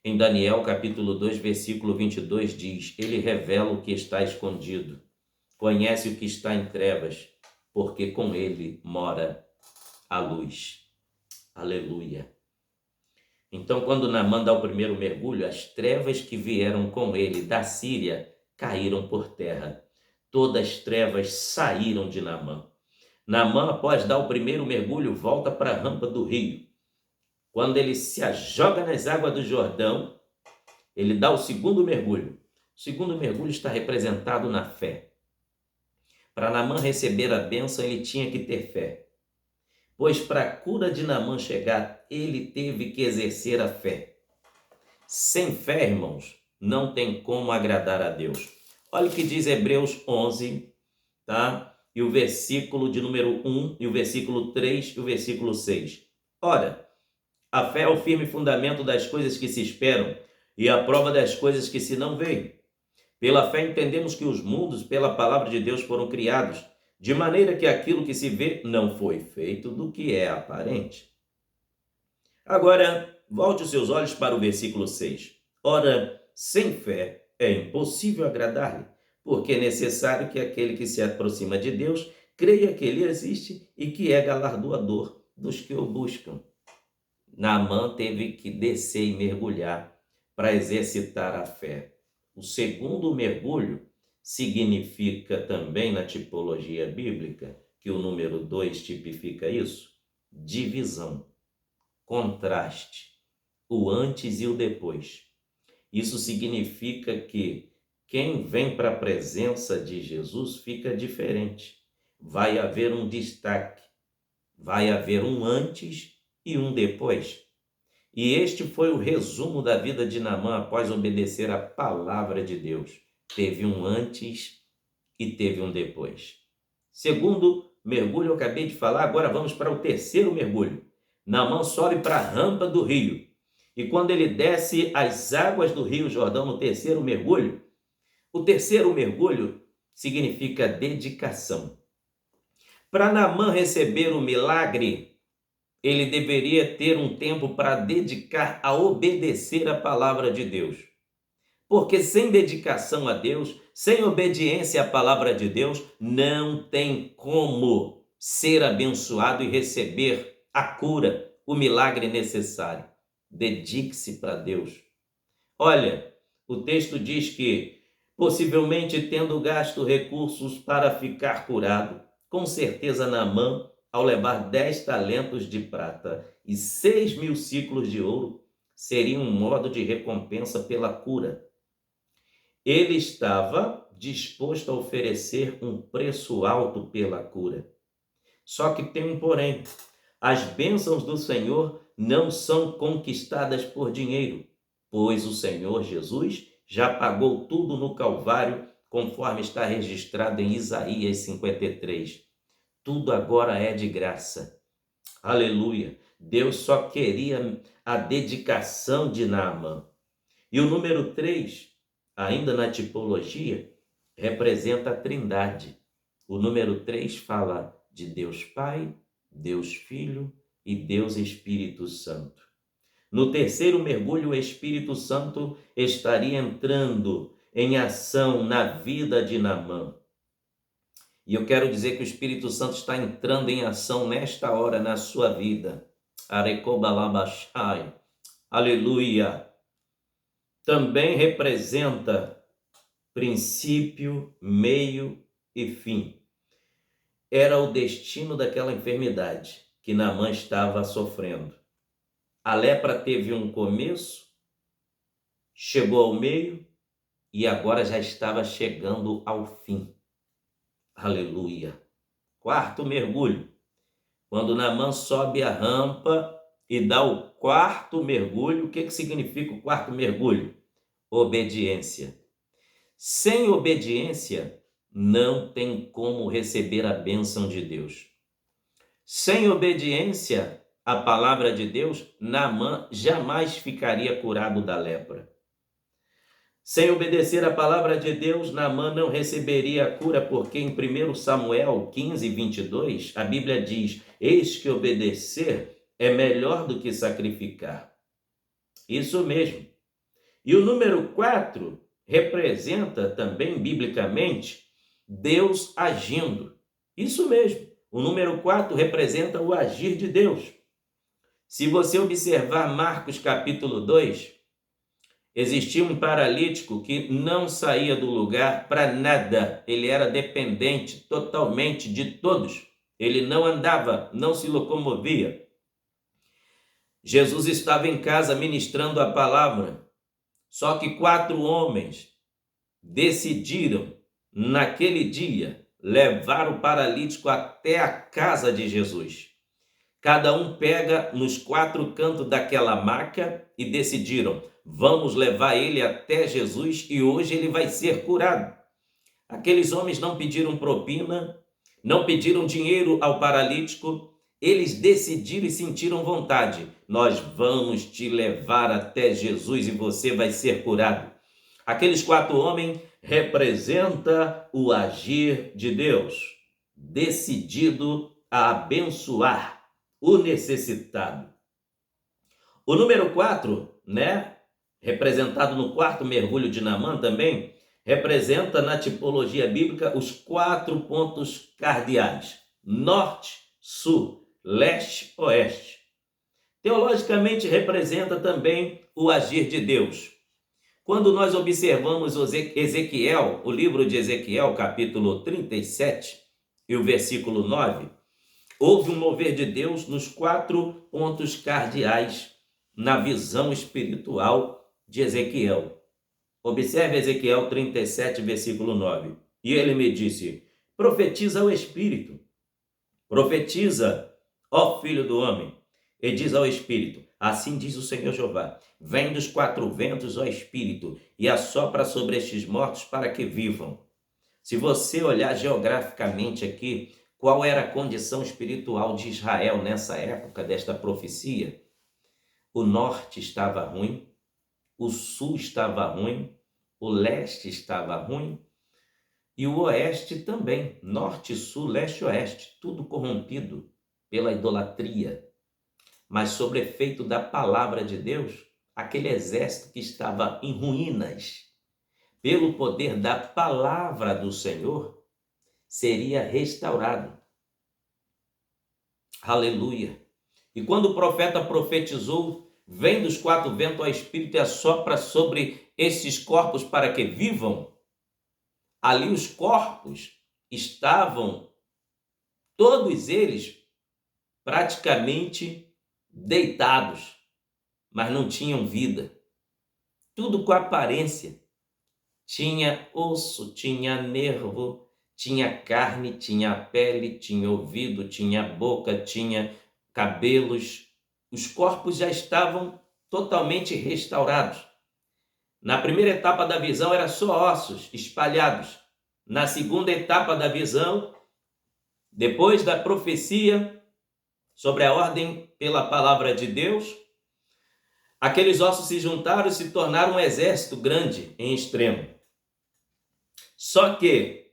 Em Daniel capítulo 2, versículo 22 diz, ele revela o que está escondido, conhece o que está em trevas, porque com ele mora a luz. Aleluia. Então, quando Naamã dá o primeiro mergulho, as trevas que vieram com ele da Síria caíram por terra. Todas as trevas saíram de Naamã. Naamã, após dar o primeiro mergulho, volta para a rampa do rio. Quando ele se joga nas águas do Jordão, ele dá o segundo mergulho. O segundo mergulho está representado na fé. Para Naamã receber a bênção, ele tinha que ter fé. Pois para a cura de Naamã chegar, ele teve que exercer a fé. Sem fé, irmãos, não tem como agradar a Deus. Olha o que diz Hebreus 11, tá? E o versículo de número 1, e o versículo 3 e o versículo 6. Ora, a fé é o firme fundamento das coisas que se esperam e a prova das coisas que se não veem. Pela fé entendemos que os mundos, pela palavra de Deus, foram criados, de maneira que aquilo que se vê não foi feito do que é aparente. Agora, volte os seus olhos para o versículo 6. Ora, sem fé é impossível agradar-lhe, porque é necessário que aquele que se aproxima de Deus creia que ele existe e que é galardoador dos que o buscam. Naamã teve que descer e mergulhar para exercitar a fé. O segundo mergulho significa também na tipologia bíblica, que o número 2 tipifica isso, divisão, contraste, o antes e o depois. Isso significa que quem vem para a presença de Jesus fica diferente. Vai haver um destaque, vai haver um antes e um depois. E este foi o resumo da vida de Naamã após obedecer a palavra de Deus. Teve um antes e teve um depois. Segundo mergulho, eu acabei de falar, agora vamos para o terceiro mergulho. Naamã sobe para a rampa do rio. E quando ele desce as águas do rio Jordão no terceiro mergulho, o terceiro mergulho significa dedicação. Para Naamã receber o milagre, ele deveria ter um tempo para dedicar a obedecer a palavra de Deus. Porque sem dedicação a Deus, sem obediência à palavra de Deus, não tem como ser abençoado e receber a cura, o milagre necessário. Dedique-se para Deus. Olha, o texto diz que, possivelmente tendo gasto recursos para ficar curado, com certeza Naamã, ao levar 10 talentos de prata e 6.000 siclos de ouro, seria um modo de recompensa pela cura. Ele estava disposto a oferecer um preço alto pela cura. Só que tem um porém. As bênçãos do Senhor não são conquistadas por dinheiro, pois o Senhor Jesus já pagou tudo no Calvário, conforme está registrado em Isaías 53. Tudo agora é de graça. Aleluia! Deus só queria a dedicação de Naamã. E o número 3, ainda na tipologia, representa a Trindade. O número 3 fala de Deus Pai, Deus Filho e Deus Espírito Santo. No terceiro mergulho, o Espírito Santo estaria entrando em ação na vida de Naamã. E eu quero dizer que o Espírito Santo está entrando em ação nesta hora na sua vida. Arekobalabashai. Aleluia. Também representa princípio, meio e fim. Era o destino daquela enfermidade que Naamã estava sofrendo. A lepra teve um começo, chegou ao meio e agora já estava chegando ao fim. Aleluia. Quarto mergulho. Quando Naamã sobe a rampa e dá o quarto mergulho, o que significa o quarto mergulho? Obediência. Sem obediência, não tem como receber a bênção de Deus. Sem obediência à palavra de Deus, Naamã jamais ficaria curado da lepra. Sem obedecer à palavra de Deus, Naamã não receberia a cura, porque em 1 Samuel 15, 22, a Bíblia diz: eis que obedecer é melhor do que sacrificar. Isso mesmo. E o número 4 representa também, biblicamente, Deus agindo. Isso mesmo. O número 4 representa o agir de Deus. Se você observar Marcos capítulo 2, existia um paralítico que não saía do lugar para nada. Ele era dependente totalmente de todos. Ele não andava, não se locomovia. Jesus estava em casa ministrando a palavra. Só que 4 homens decidiram, naquele dia, levar o paralítico até a casa de Jesus. Cada um pega nos 4 cantos daquela maca e decidiram: vamos levar ele até Jesus e hoje ele vai ser curado. Aqueles homens não pediram propina, não pediram dinheiro ao paralítico, eles decidiram e sentiram vontade: nós vamos te levar até Jesus e você vai ser curado. Aqueles 4 homens representam o agir de Deus, decidido a abençoar o necessitado. O número 4, representado no quarto mergulho de Naamã também, representa na tipologia bíblica os 4 pontos cardeais: norte, sul, leste, oeste. Teologicamente representa também o agir de Deus. Quando nós observamos Ezequiel, o livro de Ezequiel, capítulo 37, e o versículo 9, houve um mover de Deus nos 4 pontos cardeais na visão espiritual de Ezequiel. Observe Ezequiel 37, versículo 9. E ele me disse: profetiza ao Espírito, profetiza, ó filho do homem, e diz ao Espírito: assim diz o Senhor Jeová, vem dos 4 ventos, ó Espírito, e assopra sobre estes mortos para que vivam. Se você olhar geograficamente aqui, qual era a condição espiritual de Israel nessa época desta profecia? O norte estava ruim, o sul estava ruim, o leste estava ruim e o oeste também. Norte, sul, leste e oeste, tudo corrompido pela idolatria. Mas sob efeito da palavra de Deus, aquele exército que estava em ruínas, pelo poder da palavra do Senhor, seria restaurado. Aleluia! E quando o profeta profetizou: vem dos 4 ventos ao Espírito e assopra sobre esses corpos para que vivam, ali os corpos estavam, todos eles, praticamente deitados, mas não tinham vida. Tudo com aparência. Tinha osso, tinha nervo, tinha carne, tinha pele, tinha ouvido, tinha boca, tinha cabelos, os corpos já estavam totalmente restaurados. Na primeira etapa da visão era só ossos espalhados. Na segunda etapa da visão, depois da profecia sobre a ordem pela palavra de Deus, aqueles ossos se juntaram e se tornaram um exército grande em extremo. Só que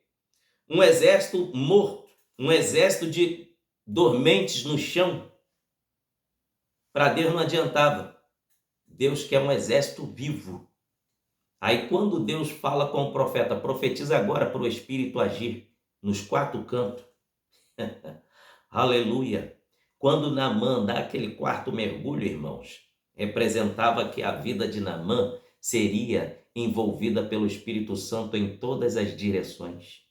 um exército morto, um exército de dormentes no chão, para Deus não adiantava. Deus quer um exército vivo. Aí quando Deus fala com o profeta, profetiza agora para o Espírito agir nos quatro cantos. Aleluia! Quando Naamã dá aquele quarto mergulho, irmãos, representava que a vida de Naamã seria envolvida pelo Espírito Santo em todas as direções.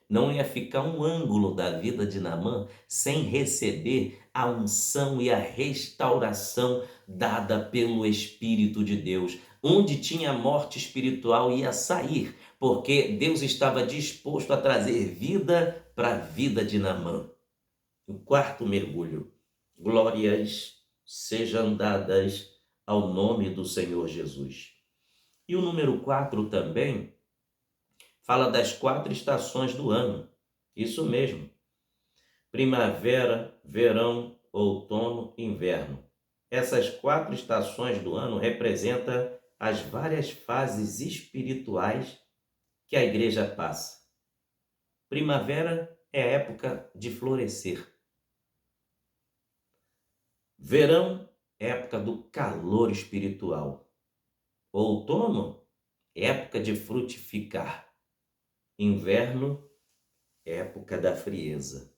Não ia ficar um ângulo da vida de Naamã sem receber a unção e a restauração dada pelo Espírito de Deus. Onde tinha morte espiritual ia sair, porque Deus estava disposto a trazer vida para a vida de Naamã. O quarto mergulho. Glórias sejam dadas ao nome do Senhor Jesus. E o número 4 também fala das 4 estações do ano. Isso mesmo. Primavera, verão, outono, inverno. Essas 4 estações do ano representam as várias fases espirituais que a igreja passa. Primavera é a época de florescer. Verão é época do calor espiritual. Outono é época de frutificar. Inverno é época da frieza.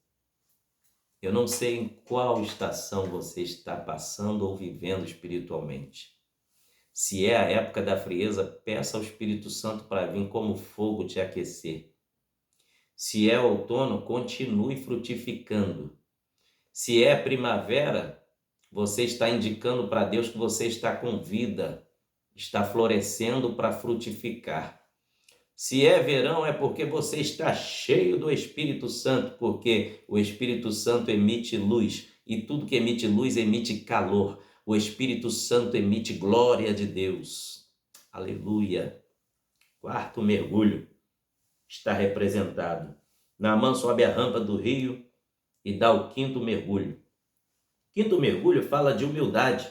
Eu não sei em qual estação você está passando ou vivendo espiritualmente. Se é a época da frieza, peça ao Espírito Santo para vir como fogo te aquecer. Se é outono, continue frutificando. Se é primavera, você está indicando para Deus que você está com vida, está florescendo para frutificar. Se é verão, é porque você está cheio do Espírito Santo, porque o Espírito Santo emite luz, e tudo que emite luz emite calor. O Espírito Santo emite glória de Deus. Aleluia. Quarto mergulho está representado. Naamã sobe a rampa do rio e dá o quinto mergulho. Quinto mergulho fala de humildade.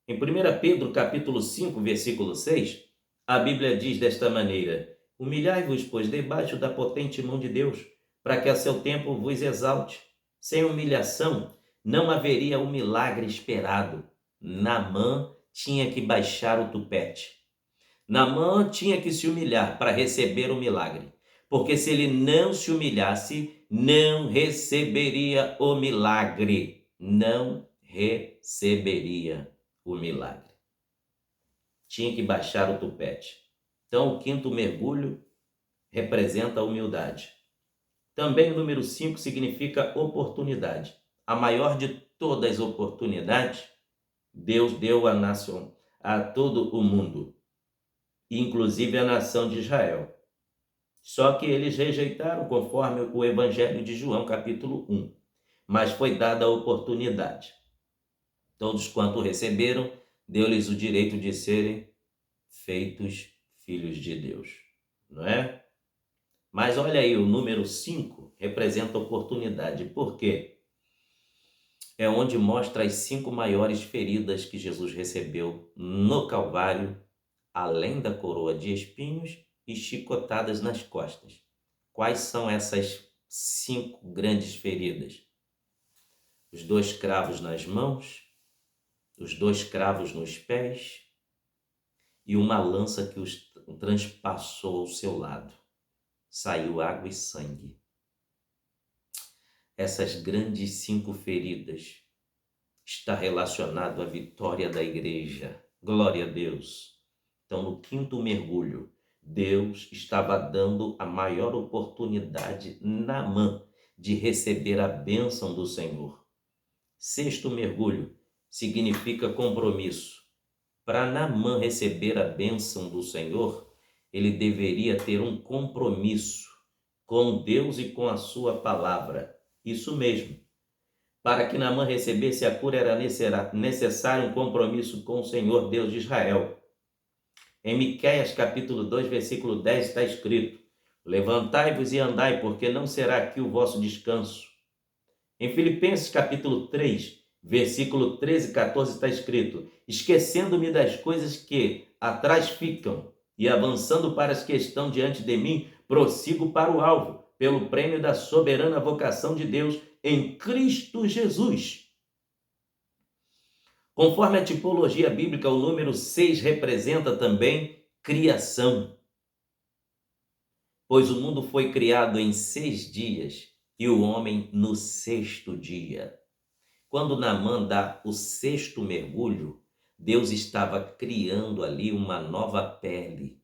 Em 1 Pedro capítulo 5, versículo 6, a Bíblia diz desta maneira: humilhai-vos, pois, debaixo da potente mão de Deus, para que a seu tempo vos exalte. Sem humilhação não haveria o milagre esperado. Naamã tinha que baixar o tupete. Naamã tinha que se humilhar para receber o milagre, porque se ele não se humilhasse, não receberia o milagre. Não receberia o milagre. Tinha que baixar o tupete. Então, o quinto mergulho representa a humildade. Também o número 5 significa oportunidade. A maior de todas as oportunidades, Deus deu à nação, a todo o mundo, inclusive a nação de Israel. Só que eles rejeitaram, conforme o Evangelho de João, capítulo 1. Mas foi dada a oportunidade. Todos quanto receberam, deu-lhes o direito de serem feitos filhos de Deus, não é? Mas olha aí, o número 5 representa oportunidade. Por quê? É onde mostra as 5 maiores feridas que Jesus recebeu no Calvário, além da coroa de espinhos e chicotadas nas costas. Quais são essas 5 grandes feridas? Os 2 cravos nas mãos, os 2 cravos nos pés e uma lança que os transpassou ao seu lado. Saiu água e sangue. Essas grandes 5 feridas está relacionado à vitória da igreja. Glória a Deus. Então, no quinto mergulho, Deus estava dando a maior oportunidade na mão de receber a bênção do Senhor. Sexto mergulho significa compromisso. Para Naamã receber a bênção do Senhor, ele deveria ter um compromisso com Deus e com a sua palavra. Isso mesmo. Para que Naamã recebesse a cura era necessário um compromisso com o Senhor Deus de Israel. Em Miqueias capítulo 2, versículo 10 está escrito: levantai-vos e andai, porque não será aqui o vosso descanso. Em Filipenses capítulo 3, versículo 13 e 14 está escrito: esquecendo-me das coisas que atrás ficam e avançando para as que estão diante de mim, prossigo para o alvo, pelo prêmio da soberana vocação de Deus em Cristo Jesus. Conforme a tipologia bíblica, o número 6 representa também criação, pois o mundo foi criado em 6 dias e o homem no 6º dia. Quando Naamã dá o 6º mergulho, Deus estava criando ali uma nova pele.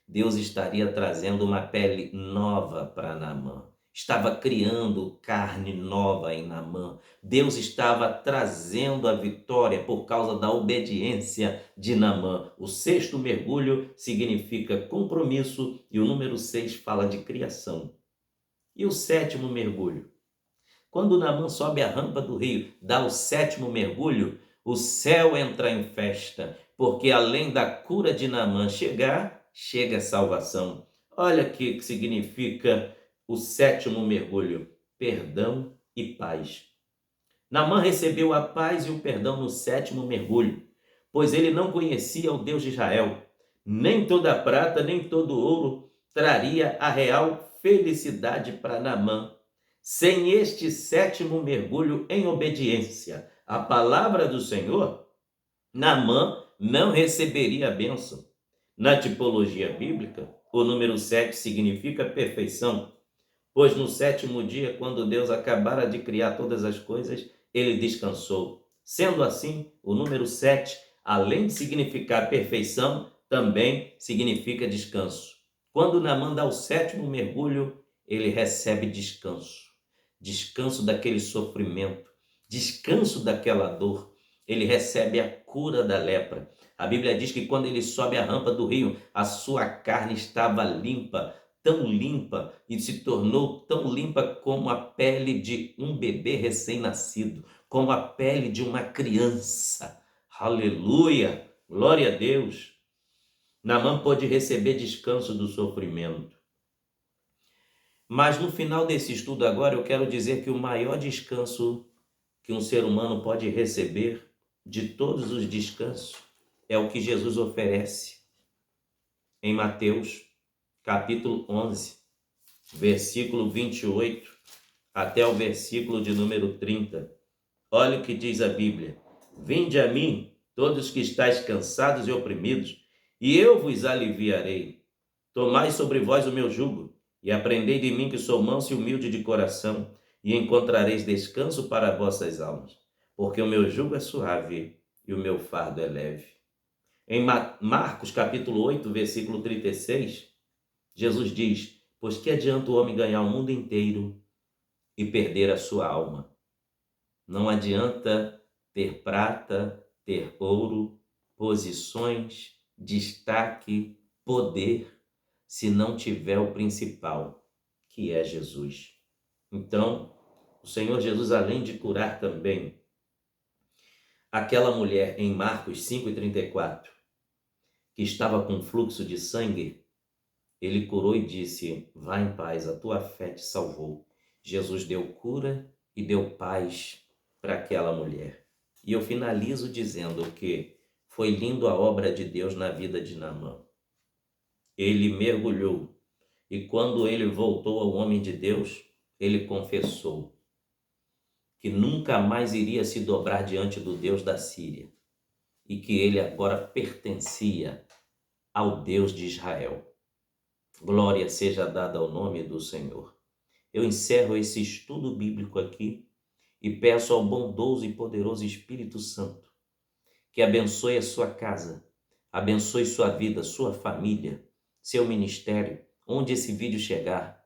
Deus estaria trazendo uma pele nova para Naamã. Estava criando carne nova em Naamã. Deus estava trazendo a vitória por causa da obediência de Naamã. O 6º mergulho significa compromisso e o número 6 fala de criação. E o 7º mergulho? Quando Naamã sobe a rampa do rio, dá o 7º mergulho, o céu entra em festa, porque além da cura de Naamã chegar, chega a salvação. Olha o que significa o 7º mergulho: perdão e paz. Naamã recebeu a paz e o perdão no 7º mergulho, pois ele não conhecia o Deus de Israel. Nem toda a prata, nem todo o ouro traria a real felicidade para Naamã. Sem este 7º mergulho em obediência à palavra do Senhor, Naamã não receberia a bênção. Na tipologia bíblica, o número 7 significa perfeição, pois no 7º dia, quando Deus acabara de criar todas as coisas, ele descansou. Sendo assim, o número 7, além de significar perfeição, também significa descanso. Quando Naamã dá o 7º mergulho, ele recebe descanso. Descanso daquele sofrimento, descanso daquela dor. Ele recebe a cura da lepra. A Bíblia diz que quando ele sobe a rampa do rio, a sua carne estava limpa, tão limpa, e se tornou tão limpa como a pele de um bebê recém-nascido, como a pele de uma criança. Aleluia! Glória a Deus! Naamã pôde receber descanso do sofrimento. Mas no final desse estudo agora, eu quero dizer que o maior descanso que um ser humano pode receber, de todos os descansos, é o que Jesus oferece em Mateus capítulo 11, versículo 28 até o versículo de número 30. Olha o que diz a Bíblia: vinde a mim, todos que estáis cansados e oprimidos, e eu vos aliviarei. Tomai sobre vós o meu jugo, e aprendei de mim, que sou manso e humilde de coração, e encontrareis descanso para vossas almas, porque o meu jugo é suave e o meu fardo é leve. Em Marcos capítulo 8, versículo 36, Jesus diz: pois que adianta o homem ganhar o mundo inteiro e perder a sua alma? Não adianta ter prata, ter ouro, posições, destaque, poder, se não tiver o principal, que é Jesus. Então, o Senhor Jesus, além de curar também aquela mulher em Marcos 5,34, que estava com fluxo de sangue, ele curou e disse: vá em paz, a tua fé te salvou. Jesus deu cura e deu paz para aquela mulher. E eu finalizo dizendo que foi lindo a obra de Deus na vida de Naamã. Ele mergulhou, e quando ele voltou ao homem de Deus, ele confessou que nunca mais iria se dobrar diante do Deus da Síria, e que ele agora pertencia ao Deus de Israel. Glória seja dada ao nome do Senhor. Eu encerro esse estudo bíblico aqui e peço ao bondoso e poderoso Espírito Santo que abençoe a sua casa, abençoe sua vida, sua família, seu ministério, onde esse vídeo chegar,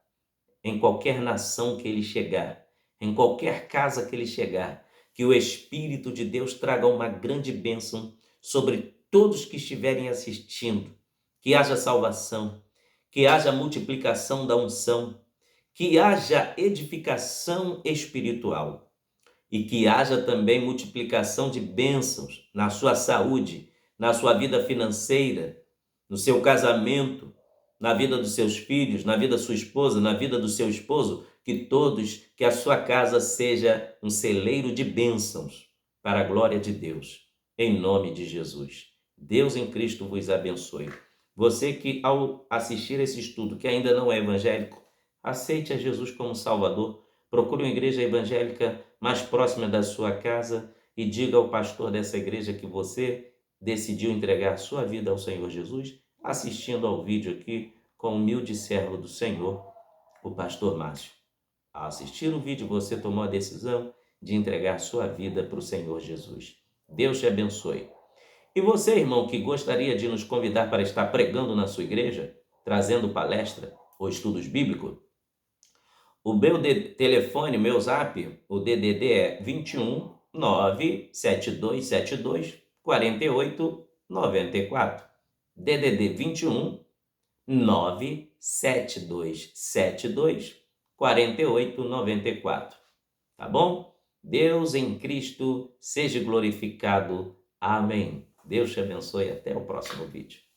em qualquer nação que ele chegar, em qualquer casa que ele chegar, que o Espírito de Deus traga uma grande bênção sobre todos que estiverem assistindo, que haja salvação, que haja multiplicação da unção, que haja edificação espiritual. e que haja também multiplicação de bênçãos na sua saúde, na sua vida financeira, no seu casamento, na vida dos seus filhos, na vida da sua esposa, na vida do seu esposo, que a sua casa seja um celeiro de bênçãos para a glória de Deus, em nome de Jesus. Deus em Cristo vos abençoe. Você que ao assistir esse estudo, que ainda não é evangélico, aceite a Jesus como Salvador, procure uma igreja evangélica mais próxima da sua casa e diga ao pastor dessa igreja que você decidiu entregar sua vida ao Senhor Jesus, assistindo ao vídeo aqui com o humilde servo do Senhor, o pastor Márcio. Ao assistir o vídeo, você tomou a decisão de entregar sua vida para o Senhor Jesus. Deus te abençoe. E você, irmão, que gostaria de nos convidar para estar pregando na sua igreja, trazendo palestra ou estudos bíblicos, o meu telefone, meu zap, o DDD é 21 97272 4894. DDD 21 97272 4894. Tá bom? Deus em Cristo seja glorificado. Amém. Deus te abençoe. Até o próximo vídeo.